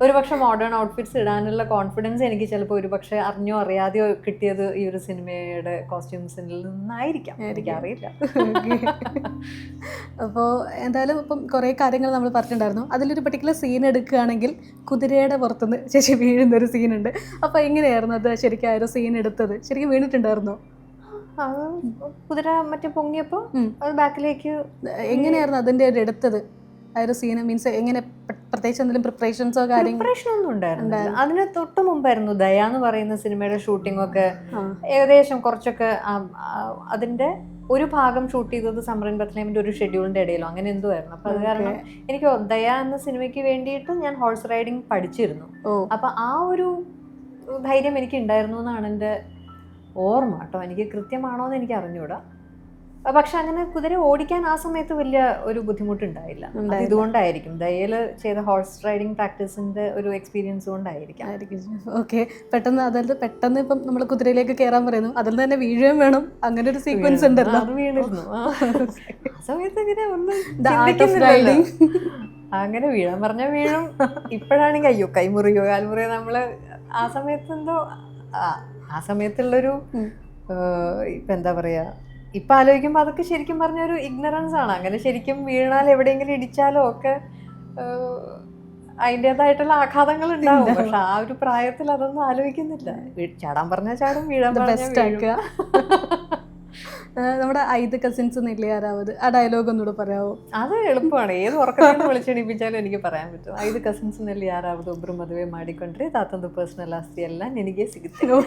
ഒരു പക്ഷെ മോഡേൺ ഔട്ട്ഫിറ്റ്സ് ഇടാനുള്ള കോൺഫിഡൻസ് എനിക്ക് ചിലപ്പോൾ ഒരു പക്ഷെ അറിഞ്ഞോ അറിയാതെയോ കിട്ടിയത് ഈ ഒരു സിനിമയുടെ കോസ്റ്റ്യൂംസിൽ നിന്നായിരിക്കാം, എനിക്കറിയില്ല. അപ്പോൾ എന്തായാലും ഇപ്പം കുറേ കാര്യങ്ങൾ നമ്മൾ പറഞ്ഞിട്ടുണ്ടായിരുന്നു. അതിലൊരു പർട്ടിക്കുലർ സീൻ എടുക്കുകയാണെങ്കിൽ കുതിരയുടെ പുറത്തുനിന്ന് ചേച്ചി വീഴുന്നൊരു സീനുണ്ട്. അപ്പോൾ എങ്ങനെയായിരുന്നു അത് ശരിക്കും ആ ഒരു സീൻ എടുത്തത്? ശരിക്കും വീണിട്ടുണ്ടായിരുന്നോ? കുതിര മറ്റേ പൊങ്ങിയപ്പോ അത് ബാക്കിലേക്ക് എങ്ങനെയായിരുന്നു അതിന്റെ ഒരു എടുത്തത് ആ ഒരു സീന്? മീൻസ് എങ്ങനെ, പ്രത്യേകിച്ച് എന്തെങ്കിലും പ്രിപ്പറേഷൻസോ പ്രിപ്പറേഷനൊന്നും ഉണ്ടായിരുന്നില്ല. അതിന് തൊട്ട് മുമ്പായിരുന്നു ദയ എന്ന് പറയുന്ന സിനിമയുടെ ഷൂട്ടിംഗ് ഒക്കെ. ഏകദേശം കുറച്ചൊക്കെ അതിന്റെ ഒരു ഭാഗം ഷൂട്ട് ചെയ്തത് സമറിൻ ബത്ലഹേമിന്റെ ഒരു ഷെഡ്യൂളിന്റെ ഇടയിലോ അങ്ങനെ എന്തോ ആയിരുന്നു. അപ്പൊ അത് കാരണം എനിക്ക് ദയ എന്ന സിനിമയ്ക്ക് വേണ്ടിയിട്ട് ഞാൻ ഹോഴ്സ് റൈഡിങ് പഠിച്ചിരുന്നു. അപ്പൊ ആ ഒരു ധൈര്യം എനിക്ക് ഉണ്ടായിരുന്നു എന്നാണ് എൻ്റെ ഓർമ്മ കേട്ടോ. എനിക്ക് കൃത്യമാണോ എന്ന് എനിക്ക് അറിഞ്ഞൂടാ. പക്ഷെ അങ്ങനെ കുതിര ഓടിക്കാൻ ആ സമയത്ത് വലിയ ഒരു ബുദ്ധിമുട്ടുണ്ടായില്ല. ഇതുകൊണ്ടായിരിക്കും ദയയില് ചെയ്ത ഹോഴ്സ് റൈഡിങ് പ്രാക്ടീസിന്റെ ഒരു എക്സ്പീരിയൻസ് കൊണ്ടായിരിക്കാം. ഓക്കെ. പെട്ടെന്ന് ഇപ്പം നമ്മൾ കുതിരയിലേക്ക് കയറാൻ പറയുന്നു, അതിൽ തന്നെ വീഴുകയും വേണം, അങ്ങനെ ഒരു സീക്വൻസ് ഉണ്ടല്ലോ. അത് വീണിരുന്നു ആ സമയത്ത്. ഇങ്ങനെ ഒന്നും അങ്ങനെ വീഴാൻ പറഞ്ഞാൽ വീഴും. ഇപ്പോഴാണെങ്കിൽ അയ്യോ കൈമുറിയോ കാൽമുറിയോ നമ്മള് ആ സമയത്ത് എന്തോ ആ സമയത്തുള്ളൊരു ഇപ്പം എന്താ പറയുക, ഇപ്പം ആലോചിക്കുമ്പോൾ അതൊക്കെ ശരിക്കും പറഞ്ഞൊരു ഇഗ്നറൻസ് ആണ്. അങ്ങനെ ശരിക്കും വീണാൽ എവിടെയെങ്കിലും ഇടിച്ചാലോ ഒക്കെ അതിൻ്റെതായിട്ടുള്ള ആഘാതങ്ങൾ ഉണ്ടാവും. പക്ഷെ ആ ഒരു പ്രായത്തിൽ അതൊന്നും ആലോചിക്കുന്നില്ല. ചാടാൻ പറഞ്ഞാൽ ചാടും, വീഴാൻ പറഞ്ഞാൽ. നമ്മുടെ ഐത് കസിൻസ് നെല്ലിയാരാവത് ആ ഡയലോഗ് ഒന്നുകൂടെ പറയാമോ? അത് എളുപ്പമാണ്, ഏത് ഉറക്കത്തിൽ വിളിച്ചെണിപ്പിച്ചാലും എനിക്ക് പറയാൻ പറ്റും. ഐത് കസിൻസ് നെല്ലിയാരാവത് ഒബ്രു മതുവെ മാടിക്കൊണ്ടേ താത്തന്ത് പേഴ്സണൽ ആസ്തി എല്ലാം എനിക്ക് സിഗിച്ചു.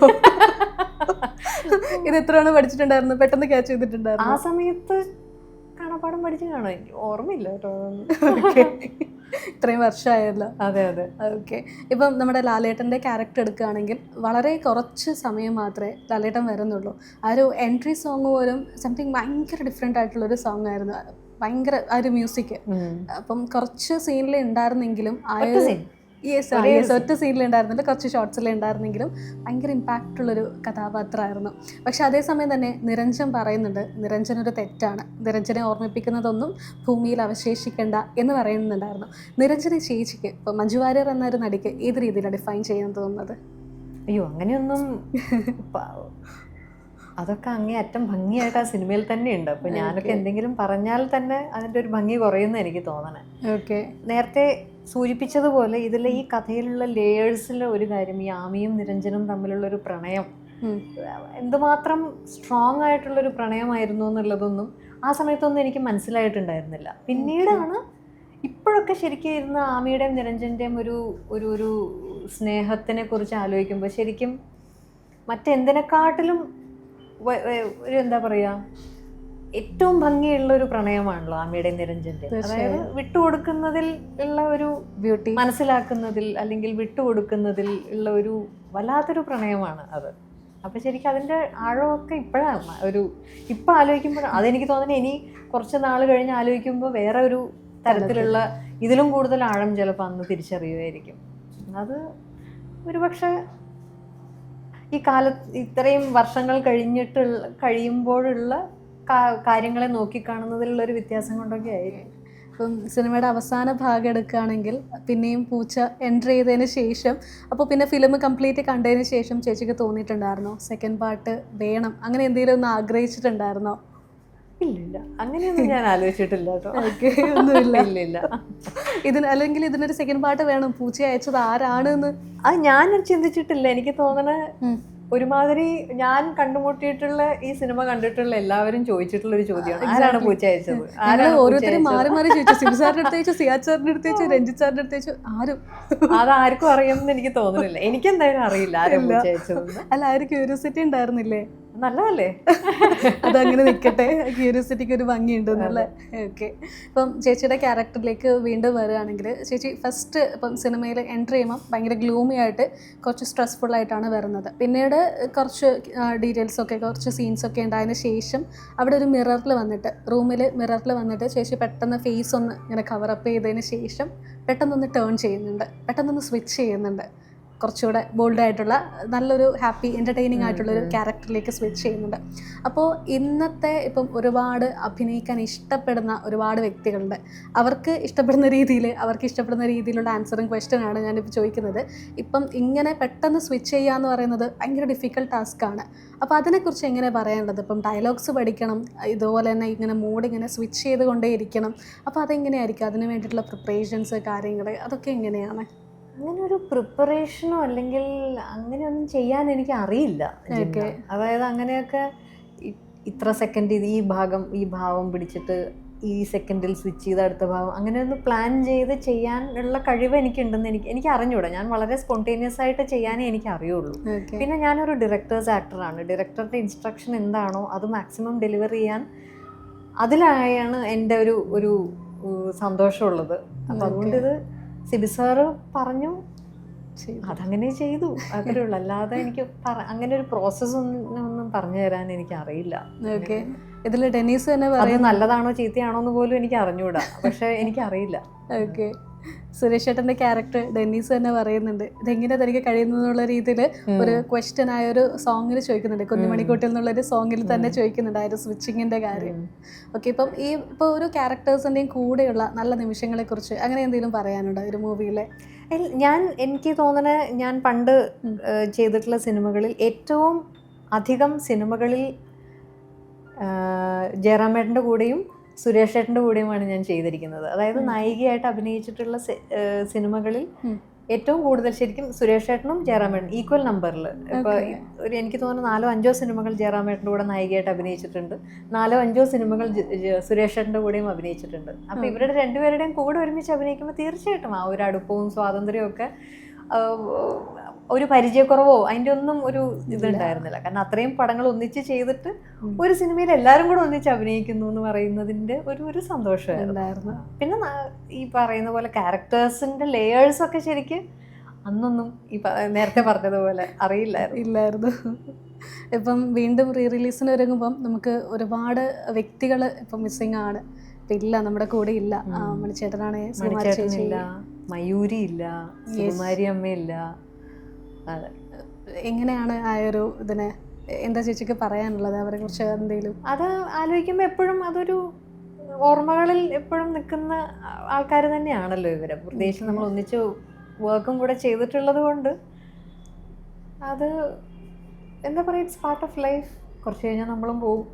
ഇത് എത്രയാണ് പഠിച്ചിട്ടുണ്ടായിരുന്നു? പെട്ടെന്ന് ക്യാച്ച് ചെയ്തിട്ടുണ്ടായിരുന്നു? ആ സമയത്ത് കാണാപ്പാടം പഠിച്ചു കാണോ, എനിക്ക് ഓർമ്മയില്ല കേട്ടോ. ഇത്രയും വർഷമായല്ലോ. അതെ അതെ. ഓക്കെ. ഇപ്പം നമ്മുടെ ലാലേട്ടൻ്റെ ക്യാരക്ടർ എടുക്കുകയാണെങ്കിൽ വളരെ കുറച്ച് സമയം മാത്രമേ ലാലേട്ടൻ വരുന്നുള്ളൂ. ആ ഒരു എൻട്രി സോങ് പോലും സംതിങ് ഭയങ്കര ഡിഫറെൻ്റ് ആയിട്ടുള്ളൊരു സോങ് ആയിരുന്നു. ഭയങ്കര ആ ഒരു മ്യൂസിക്. അപ്പം കുറച്ച് സീനിൽ ഉണ്ടായിരുന്നെങ്കിലും ഒറ്റ സീനിൽ ഉണ്ടായിരുന്നില്ല, കുറച്ച് ഷോർട്സിൽ ഉണ്ടായിരുന്നെങ്കിലും ഭയങ്കര ഇമ്പാക്റ്റ് ഉള്ളൊരു കഥാപാത്രമായിരുന്നു. പക്ഷെ അതേസമയം തന്നെ നിരഞ്ജൻ പറയുന്നുണ്ട് നിരഞ്ജനൊരു തെറ്റാണ്, നിരഞ്ജനെ ഓർമ്മിപ്പിക്കുന്നതൊന്നും ഭൂമിയിൽ അവശേഷിക്കേണ്ട എന്ന് പറയുന്നുണ്ടായിരുന്നു. നിരഞ്ജനെ ചേച്ചിക്ക് ഇപ്പോൾ മഞ്ജു വാര്യർ എന്നൊരു നടിക്ക് ഏത് രീതിയിലാണ് ഡിഫൈൻ ചെയ്യാൻ തോന്നുന്നത്? അയ്യോ അങ്ങനെയൊന്നും, അതൊക്കെ അങ്ങേയറ്റം ഭംഗിയായിട്ട് ആ സിനിമയിൽ തന്നെ ഉണ്ട്. അപ്പൊ ഞാനൊക്കെ എന്തെങ്കിലും പറഞ്ഞാൽ തന്നെ അതിൻ്റെ ഒരു ഭംഗി കുറയുന്ന എനിക്ക് തോന്നണേ. ഓക്കെ. നേരത്തെ സൂചിപ്പിച്ചതുപോലെ ഇതിലെ ഈ കഥയിലുള്ള ലേയേഴ്സിലെ ഒരു കാര്യം, ഈ ആമിയും നിരഞ്ജനും തമ്മിലുള്ളൊരു പ്രണയം എന്തുമാത്രം സ്ട്രോങ് ആയിട്ടുള്ളൊരു പ്രണയമായിരുന്നു എന്നുള്ളതൊന്നും ആ സമയത്തൊന്നും എനിക്ക് മനസ്സിലായിട്ടുണ്ടായിരുന്നില്ല. പിന്നീടാണ് ഇപ്പോഴൊക്കെ ശരിക്കും ഇരുന്ന് ആമിയുടെയും നിരഞ്ജൻ്റെയും ഒരു സ്നേഹത്തിനെ കുറിച്ച് ആലോചിക്കുമ്പോൾ ശരിക്കും മറ്റെന്തിനെക്കാട്ടിലും ഒരു എന്താ പറയുക ഏറ്റവും ഭംഗിയുള്ള ഒരു പ്രണയമാണല്ലോ ആമയുടെ നിരഞ്ജന്റെ. അതായത് വിട്ടുകൊടുക്കുന്നതിൽ ഉള്ള ഒരു ബ്യൂട്ടി, മനസ്സിലാക്കുന്നതിൽ അല്ലെങ്കിൽ വിട്ടുകൊടുക്കുന്നതിൽ ഉള്ള ഒരു വല്ലാത്തൊരു പ്രണയമാണ് അത്. അപ്പൊ ശരിക്കും അതിന്റെ ആഴമൊക്കെ ഇപ്പോഴാണ് ഇപ്പൊ ആലോചിക്കുമ്പോൾ അതെനിക്ക് തോന്നുന്നത് ഇനി കുറച്ച് നാൾ കഴിഞ്ഞ് ആലോചിക്കുമ്പോൾ വേറെ ഒരു തരത്തിലുള്ള ഇതിലും കൂടുതൽ ആഴം ചിലപ്പോൾ അന്ന് തിരിച്ചറിയുമായിരിക്കും. അത് ഒരുപക്ഷെ ഈ ഇത്രയും വർഷങ്ങൾ കഴിയുമ്പോഴുള്ള കാര്യങ്ങളെ നോക്കിക്കാണുന്നതിലുള്ള ഒരു വ്യത്യാസം കൊണ്ടൊക്കെ ആയിരിക്കും. ഇപ്പം സിനിമയുടെ അവസാന ഭാഗം എടുക്കുകയാണെങ്കിൽ പിന്നെയും പൂച്ച എൻ്റർ ചെയ്തതിന് ശേഷം, അപ്പോൾ പിന്നെ ഫിലിം കംപ്ലീറ്റ് കണ്ടതിന് ശേഷം ചേച്ചിക്ക് തോന്നിയിട്ടുണ്ടായിരുന്നോ സെക്കൻഡ് പാർട്ട് വേണം, അങ്ങനെ എന്തെങ്കിലും ഒന്ന് ആഗ്രഹിച്ചിട്ടുണ്ടായിരുന്നോ? ഇല്ലില്ല, അങ്ങനെയൊന്നും ഞാൻ ആലോചിച്ചിട്ടില്ല കേട്ടോ. ഒന്നുമില്ല. ഇല്ലില്ല. അല്ലെങ്കിൽ ഇതിനൊരു സെക്കൻഡ് പാർട്ട് വേണം, പൂച്ച അയച്ചത് ആരാണെന്ന് അത് ഞാൻ ചിന്തിച്ചിട്ടില്ല. എനിക്ക് തോന്നണ ഒരുമാതിരി ഞാൻ കണ്ടുമുട്ടിയിട്ടുള്ള ഈ സിനിമ കണ്ടിട്ടുള്ള എല്ലാവരും ചോദിച്ചിട്ടുള്ള ഒരു ചോദ്യമാണ്, ആരാണ് പൂച്ച അയച്ചത്? ഓരോരുത്തരും മാറി മാറി ചോദിച്ചു. സിബി സാറിന്റെ അടുത്ത് ചോദിച്ചു, സിയാദ് സാറിന്റെ അടുത്ത് ചോദിച്ചു, രഞ്ജിത്ത് സാറിന്റെ അടുത്ത് ചോദിച്ചു, ആരും അതാർക്കും അറിയുമെന്ന് എനിക്ക് തോന്നുന്നില്ല. എനിക്കെന്തായാലും അറിയില്ല ആരും പൂച്ച അയച്ചത്. അല്ല, ആ ഒരു ക്യൂരിയോസിറ്റി ഉണ്ടായിരുന്നില്ലേ? നല്ലതല്ലേ, അതങ്ങനെ നിൽക്കട്ടെ, ക്യൂരിയോസിറ്റിക്ക് ഒരു ഭംഗിയുണ്ടെന്നല്ലേ. ഓക്കെ, ഇപ്പം ചേച്ചിയുടെ ക്യാരക്ടറിലേക്ക് വീണ്ടും വരികയാണെങ്കിൽ, ചേച്ചി ഫസ്റ്റ് ഇപ്പം സിനിമയിൽ എൻട്രി ചെയ്യുമ്പം ഭയങ്കര ഗ്ലൂമി ആയിട്ട് കുറച്ച് സ്ട്രെസ്ഫുൾ ആയിട്ടാണ് വരുന്നത്. പിന്നീട് കുറച്ച് ഡീറ്റെയിൽസൊക്കെ കുറച്ച് സീൻസൊക്കെ ഉണ്ടായതിന് ശേഷം അവിടെ ഒരു റൂമിൽ മിററിൽ വന്നിട്ട് ചേച്ചി പെട്ടെന്ന് ഫേസ് ഒന്ന് ഇങ്ങനെ കവറപ്പ് ചെയ്തതിന് ശേഷം പെട്ടെന്നൊന്ന് ടേൺ ചെയ്യുന്നുണ്ട്, പെട്ടെന്നൊന്ന് സ്വിച്ച് ചെയ്യുന്നുണ്ട്, കുറച്ചുകൂടെ ബോൾഡായിട്ടുള്ള നല്ലൊരു ഹാപ്പി എൻ്റർടൈനിങ് ആയിട്ടുള്ളൊരു ക്യാരക്ടറിലേക്ക് സ്വിച്ച് ചെയ്യുന്നുണ്ട്. അപ്പോൾ ഇന്നത്തെ ഇപ്പം ഒരുപാട് അഭിനയിക്കാൻ ഇഷ്ടപ്പെടുന്ന ഒരുപാട് വ്യക്തികളുണ്ട്. അവർക്ക് ഇഷ്ടപ്പെടുന്ന രീതിയിലുള്ള ആൻസറിങ് ക്വസ്റ്റ്യനാണ് ഞാനിപ്പോൾ ചോദിക്കുന്നത്. ഇപ്പം ഇങ്ങനെ പെട്ടെന്ന് സ്വിച്ച് ചെയ്യുക എന്ന് പറയുന്നത് ഭയങ്കര ഡിഫിക്കൽട്ട് ടാസ്ക്കാണ്. അപ്പോൾ അതിനെക്കുറിച്ച് എങ്ങനെ പറയാനുള്ളത്? ഇപ്പം ഡയലോഗ്സ് പഠിക്കണം, ഇതുപോലെ തന്നെ ഇങ്ങനെ മൂഡ് ഇങ്ങനെ സ്വിച്ച് ചെയ്തുകൊണ്ടേ ഇരിക്കണം. അപ്പോൾ അതെങ്ങനെയായിരിക്കും, അതിന് വേണ്ടിയിട്ടുള്ള പ്രിപ്പറേഷൻസ് കാര്യങ്ങൾ അതൊക്കെ എങ്ങനെയാണ്? അങ്ങനെ ഒരു പ്രിപ്പറേഷനോ അല്ലെങ്കിൽ അങ്ങനെയൊന്നും ചെയ്യാൻ എനിക്ക് അറിയില്ല. അതായത് അങ്ങനെയൊക്കെ ഇത്ര സെക്കൻഡ് ഈ ഭാവം പിടിച്ചിട്ട് ഈ സെക്കൻഡിൽ സ്വിച്ച് ചെയ്ത് അടുത്ത ഭാവം അങ്ങനെയൊന്ന് പ്ലാൻ ചെയ്ത് ചെയ്യാനുള്ള കഴിവ് എനിക്കുണ്ടെന്ന് എനിക്ക് അറിഞ്ഞൂടാ. ഞാൻ വളരെ സ്പോണ്ടേനിയസ് ആയിട്ട് ചെയ്യാനേ എനിക്ക് അറിയുള്ളൂ. പിന്നെ ഞാനൊരു ഡയറക്ടേഴ്സ് ആക്ടറാണ്. ഡയറക്ടറുടെ ഇൻസ്ട്രക്ഷൻ എന്താണോ അത് മാക്സിമം ഡെലിവർ ചെയ്യാൻ അതിലാണ് എൻ്റെ ഒരു സന്തോഷമുള്ളത്. അപ്പം അതുകൊണ്ട് ഇത് സിബി സാറ് പറഞ്ഞു, അതങ്ങനെ ചെയ്തു, അത്രേ ഉള്ളൂ. അല്ലാതെ എനിക്ക് അങ്ങനെ ഒരു പ്രോസസ്സ് ഒന്നും പറഞ്ഞു തരാൻ എനിക്ക് അറിയില്ല. ഇതിൽ ഡെന്നീസ് തന്നെ അത് നല്ലതാണോ ചീത്തയാണോ എന്ന് പോലും എനിക്ക് അറിഞ്ഞൂടാ, പക്ഷെ എനിക്കറിയില്ല. ഓക്കെ, സുരേഷ് ചേട്ടൻ്റെ ക്യാരക്ടർ ഡെന്നീസ് തന്നെ പറയുന്നുണ്ട്, ഇതെങ്ങനെ തനിക്ക് കഴിയുന്നു എന്നുള്ള രീതിയിൽ ഒരു ക്വസ്റ്റ്യൻ ആയ ഒരു സോങ്ങിൽ ചോദിക്കുന്നുണ്ട്, കുഞ്ഞുമണിക്കൂട്ടിൽ എന്നുള്ളൊരു സോങ്ങിൽ തന്നെ ചോദിക്കുന്നുണ്ട് ആ ഒരു സ്വിച്ചിങ്ങിൻ്റെ കാര്യം. ഓക്കെ, ഇപ്പോൾ ഒരു ക്യാരക്ടേഴ്സിൻ്റെയും കൂടെയുള്ള നല്ല നിമിഷങ്ങളെക്കുറിച്ച് അങ്ങനെ എന്തെങ്കിലും പറയാനുണ്ടോ ഒരു മൂവിയിലെ? എനിക്ക് തോന്നണ ഞാൻ പണ്ട് ചെയ്തിട്ടുള്ള സിനിമകളിൽ ഏറ്റവും അധികം സിനിമകളിൽ ജയറാമേട്ടൻ്റെ കൂടെയും സുരേഷ് ചേട്ടൻ്റെ കൂടെയുമാണ് ഞാൻ ചെയ്തിരിക്കുന്നത്. അതായത് നായികയായിട്ട് അഭിനയിച്ചിട്ടുള്ള സിനിമകളിൽ ഏറ്റവും കൂടുതൽ ശരിക്കും സുരേഷ് ചേട്ടനും ജയറാമേട്ടനും ഈക്വൽ നമ്പറിൽ. ഇപ്പോൾ എനിക്ക് തോന്നുന്നു 4-5 സിനിമകൾ ജയറാമേട്ടൻ്റെ കൂടെ നായികയായിട്ട് അഭിനയിച്ചിട്ടുണ്ട്, 4-5 സിനിമകൾ സുരേഷ് ചേട്ടൻ്റെ കൂടെയും അഭിനയിച്ചിട്ടുണ്ട്. അപ്പോൾ ഇവരുടെ രണ്ടുപേരുടെയും കൂടെ ഒരുമിച്ച് അഭിനയിക്കുമ്പോൾ തീർച്ചയായിട്ടും ആ ഒരു അടുപ്പവും സ്വാതന്ത്ര്യവും ഒക്കെ ഒരു പരിചയക്കുറവോ അതിൻ്റെ ഒന്നും ഒരു ഇതുണ്ടായിരുന്നില്ല. കാരണം അത്രയും പടങ്ങൾ ഒന്നിച്ച് ചെയ്തിട്ട് ഒരു സിനിമയിൽ എല്ലാവരും കൂടെ ഒന്നിച്ച് അഭിനയിക്കുന്നു എന്ന് പറയുന്നതിൻ്റെ ഒരു സന്തോഷമായിരുന്നു. പിന്നെ ഈ പറയുന്ന പോലെ ക്യാരക്ടേഴ്സിൻ്റെ ലേയേഴ്സൊക്കെ ശരിക്കും അന്നൊന്നും ഈ നേരത്തെ പറഞ്ഞതുപോലെ അറിയില്ലായിരുന്നു. ഇപ്പം വീണ്ടും റീ റിലീസിന് ഒരുങ്ങുമ്പം നമുക്ക് ഒരുപാട് വ്യക്തികൾ ഇപ്പം മിസ്സിങ് ആണ്. ഇല്ല, നമ്മുടെ കൂടെ ഇല്ല. മണിച്ചേട്ടനാണ്, മയൂരി ഇല്ല, സുകുമാരി അമ്മയില്ല. അതെ, എങ്ങനെയാണ് ആ ഒരു ഇതിനെ എന്താ ചേച്ചിക്ക് പറയാനുള്ളത് അവരെ കുറിച്ച് എന്തെങ്കിലും? അത് ആലോചിക്കുമ്പോൾ എപ്പോഴും അതൊരു ഓർമ്മകളിൽ എപ്പോഴും നിൽക്കുന്ന ആൾക്കാർ തന്നെയാണല്ലോ ഇവര്. പ്രത്യേകിച്ച് നമ്മൾ ഒന്നിച്ച് വർക്കും കൂടെ ചെയ്തിട്ടുള്ളത് കൊണ്ട് അത് എന്താ പറയുക, ഇറ്റ്സ് പാർട്ട് ഓഫ് ലൈഫ്. കുറച്ച് കഴിഞ്ഞാൽ നമ്മളും പോകും.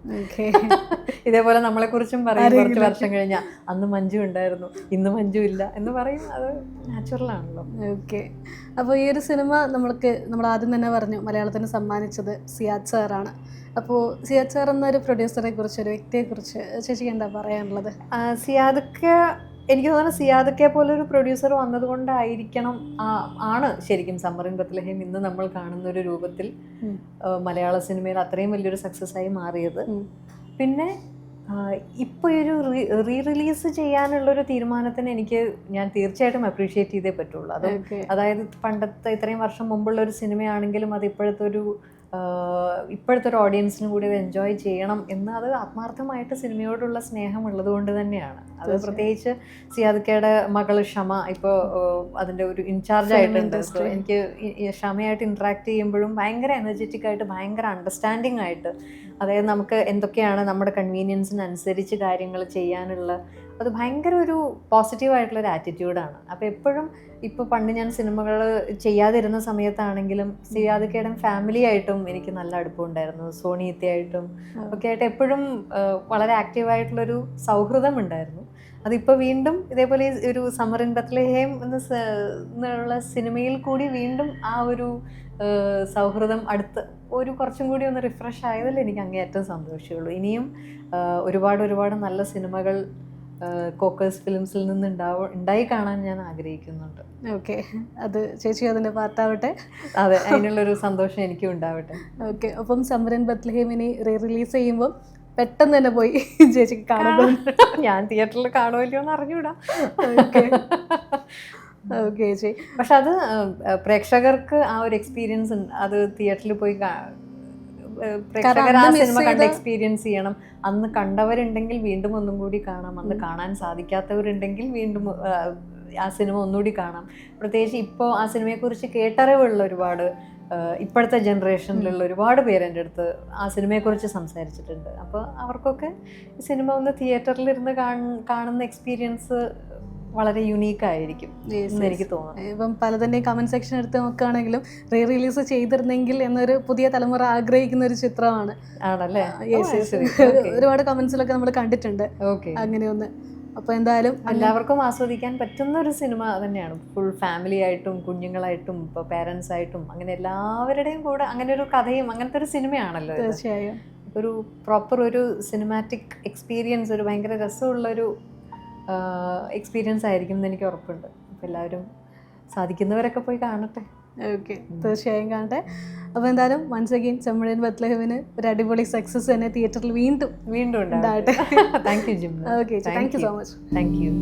ഇതേപോലെ നമ്മളെക്കുറിച്ചും പറയും കുറച്ച് വർഷം കഴിഞ്ഞാൽ, അന്ന് മഞ്ജു ഉണ്ടായിരുന്നു, ഇന്ന് മഞ്ജു ഇല്ല എന്ന് പറയും. അത് നാച്ചുറലാണല്ലോ. ഓക്കെ, അപ്പോൾ ഈ ഒരു സിനിമ നമ്മൾ ആദ്യം തന്നെ പറഞ്ഞു മലയാളത്തിന് സമ്മാനിച്ചത് സിയാദ് സാറാണ്. അപ്പോൾ സിയാദ് സാർ എന്നൊരു പ്രൊഡ്യൂസറെ കുറിച്ച്, ഒരു വ്യക്തിയെക്കുറിച്ച് ചേച്ചിക്ക് എന്താ പറയാനുള്ളത്? എനിക്ക് തോന്നുന്നു സിയാദക്കെ പോലൊരു പ്രൊഡ്യൂസർ വന്നതുകൊണ്ടായിരിക്കണം ആണ് ശരിക്കും സമ്മർ ഇൻ ബത്ലഹേം ഇന്ന് നമ്മൾ കാണുന്ന ഒരു രൂപത്തിൽ മലയാള സിനിമയിൽ അത്രയും വലിയൊരു സക്സസ് ആയി മാറിയത്. പിന്നെ ഇപ്പോൾ ഒരു റീ റിലീസ് ചെയ്യാനുള്ളൊരു തീരുമാനത്തിന് ഞാൻ തീർച്ചയായിട്ടും അപ്രീഷിയേറ്റ് ചെയ്തേ പറ്റുള്ളൂ. അത് അതായത് പണ്ടത്തെ ഇത്രയും വർഷം മുമ്പുള്ള ഒരു സിനിമയാണെങ്കിലും അത് ഇപ്പോഴത്തെ ഒരു ഓഡിയൻസിനും കൂടി അത് എൻജോയ് ചെയ്യണം എന്ന് അത് ആത്മാർത്ഥമായിട്ട് സിനിമയോടുള്ള സ്നേഹമുള്ളത് കൊണ്ട് തന്നെയാണ്. അത് പ്രത്യേകിച്ച് സിയാദിക്കയുടെ മകള് ഷമ ഇപ്പോൾ അതിൻ്റെ ഒരു ഇൻചാർജ് ആയിട്ടുണ്ട്. എനിക്ക് ഷമയായിട്ട് ഇൻട്രാക്ട് ചെയ്യുമ്പോഴും ഭയങ്കര എനർജറ്റിക് ആയിട്ട്, ഭയങ്കര അണ്ടർസ്റ്റാൻഡിങ് ആയിട്ട്, അതായത് നമുക്ക് എന്തൊക്കെയാണ് നമ്മുടെ കൺവീനിയൻസിനനുസരിച്ച് കാര്യങ്ങൾ ചെയ്യാനുള്ള അത് ഭയങ്കര ഒരു പോസിറ്റീവായിട്ടുള്ളൊരു ആറ്റിറ്റ്യൂഡാണ്. അപ്പോൾ എപ്പോഴും ഇപ്പോൾ പണ്ട് ഞാൻ സിനിമകൾ ചെയ്യാതിരുന്ന സമയത്താണെങ്കിലും സിയാദിക്കയുടെ ഫാമിലി ആയിട്ടും എനിക്ക് നല്ല അടുപ്പമുണ്ടായിരുന്നു. സോണിയത്തയായിട്ടും ഒക്കെ ആയിട്ട് എപ്പോഴും വളരെ ആക്റ്റീവായിട്ടുള്ളൊരു സൗഹൃദം ഉണ്ടായിരുന്നു. അതിപ്പോൾ വീണ്ടും ഇതേപോലെ ഒരു സമ്മർ ഇൻ ബത്ലഹേം എന്നുള്ള സിനിമയിൽ കൂടി വീണ്ടും ആ ഒരു സൗഹൃദം ഒരു കുറച്ചും കൂടി ഒന്ന് റിഫ്രഷ് ആയതിൽ എനിക്ക് അങ്ങേയറ്റം സന്തോഷമുള്ളൂ. ഇനിയും ഒരുപാട് നല്ല സിനിമകൾ കോക്കേഴ്സ് ഫിലിംസിൽ നിന്ന് ഉണ്ടായി കാണാൻ ഞാൻ ആഗ്രഹിക്കുന്നുണ്ട്. ഓക്കെ, അത് ചേച്ചി അതിൻ്റെ പാർട്ടാവട്ടെ. അതെ, അതിനുള്ളൊരു സന്തോഷം എനിക്കും ഉണ്ടാവട്ടെ. ഓക്കെ, അപ്പം സമ്മർ ഇൻ ബത്ലഹേം ഇനി റിലീസ് ചെയ്യുമ്പോൾ പെട്ടെന്ന് തന്നെ പോയി ചേച്ചിക്ക് കാണുമ്പോൾ ഞാൻ തിയേറ്ററിൽ കാണുമല്ലോ എന്ന് അറിഞ്ഞൂടാ. ഓക്കെ ചേച്ചി, പക്ഷെ അത് പ്രേക്ഷകർക്ക് ആ ഒരു എക്സ്പീരിയൻസ് അത് തിയേറ്ററിൽ പോയി പ്രേക്ഷകർ ആ സിനിമ കണ്ട് എക്സ്പീരിയൻസ് ചെയ്യണം. അന്ന് കണ്ടവരുണ്ടെങ്കിൽ വീണ്ടും ഒന്നും കൂടി കാണാം, അന്ന് കാണാൻ സാധിക്കാത്തവരുണ്ടെങ്കിൽ വീണ്ടും ആ സിനിമ ഒന്നുകൂടി കാണാം. പ്രത്യേകിച്ച് ഇപ്പോൾ ആ സിനിമയെക്കുറിച്ച് കേട്ടറിവുള്ള ഒരുപാട് ഇപ്പോഴത്തെ ജനറേഷനിലുള്ള ഒരുപാട് പേര് എൻ്റെ അടുത്ത് ആ സിനിമയെക്കുറിച്ച് സംസാരിച്ചിട്ടുണ്ട്. അപ്പോൾ അവർക്കൊക്കെ സിനിമ ഒന്ന് തിയേറ്ററിലിരുന്ന് കാണുന്ന എക്സ്പീരിയൻസ് വളരെ യുണീക്കായിരിക്കും എന്ന് എനിക്ക് തോന്നുന്നു. ഇപ്പം പലതിൻ്റെയും കമൻറ്റ് സെക്ഷൻ എടുത്ത് നോക്കുകയാണെങ്കിലും റിലീസ് ചെയ്തിരുന്നെങ്കിൽ എന്നൊരു പുതിയ തലമുറ ആഗ്രഹിക്കുന്ന ഒരു ചിത്രമാണ്. ആണല്ലേ? ഒരുപാട് കമൻസിലൊക്കെ നമ്മൾ കണ്ടിട്ടുണ്ട് അങ്ങനെയൊന്ന്. അപ്പോൾ എന്തായാലും എല്ലാവർക്കും ആസ്വദിക്കാൻ പറ്റുന്ന ഒരു സിനിമ തന്നെയാണ്. ഫുൾ ഫാമിലി ആയിട്ടും കുഞ്ഞുങ്ങളായിട്ടും ഇപ്പോൾ പേരൻസ് ആയിട്ടും അങ്ങനെ എല്ലാവരുടെയും കൂടെ അങ്ങനെ ഒരു കഥയും അങ്ങനത്തെ ഒരു സിനിമയാണല്ലോ. തീർച്ചയായും ഒരു പ്രോപ്പർ ഒരു സിനിമാറ്റിക് എക്സ്പീരിയൻസ്, ഒരു ഭയങ്കര രസമുള്ളൊരു എക്സ്പീരിയൻസ് ആയിരിക്കും എന്ന് എനിക്ക് ഉറപ്പുണ്ട്. അപ്പോൾ എല്ലാവരും സാധിക്കുന്നവരൊക്കെ പോയി കാണട്ടെ. ഓക്കെ, തീർച്ചയായും കാണട്ടെ. അപ്പോൾ എന്തായാലും വൺസ് അഗെയിൻ സമ്മർ ഇൻ ബത്ലഹേമിന് ഒരു അടിപൊളി സക്സസ് തന്നെ തിയേറ്ററിൽ വീണ്ടും ഉണ്ടാകട്ടെ. Thank you Jim. Okay, thank you so much. Thank U.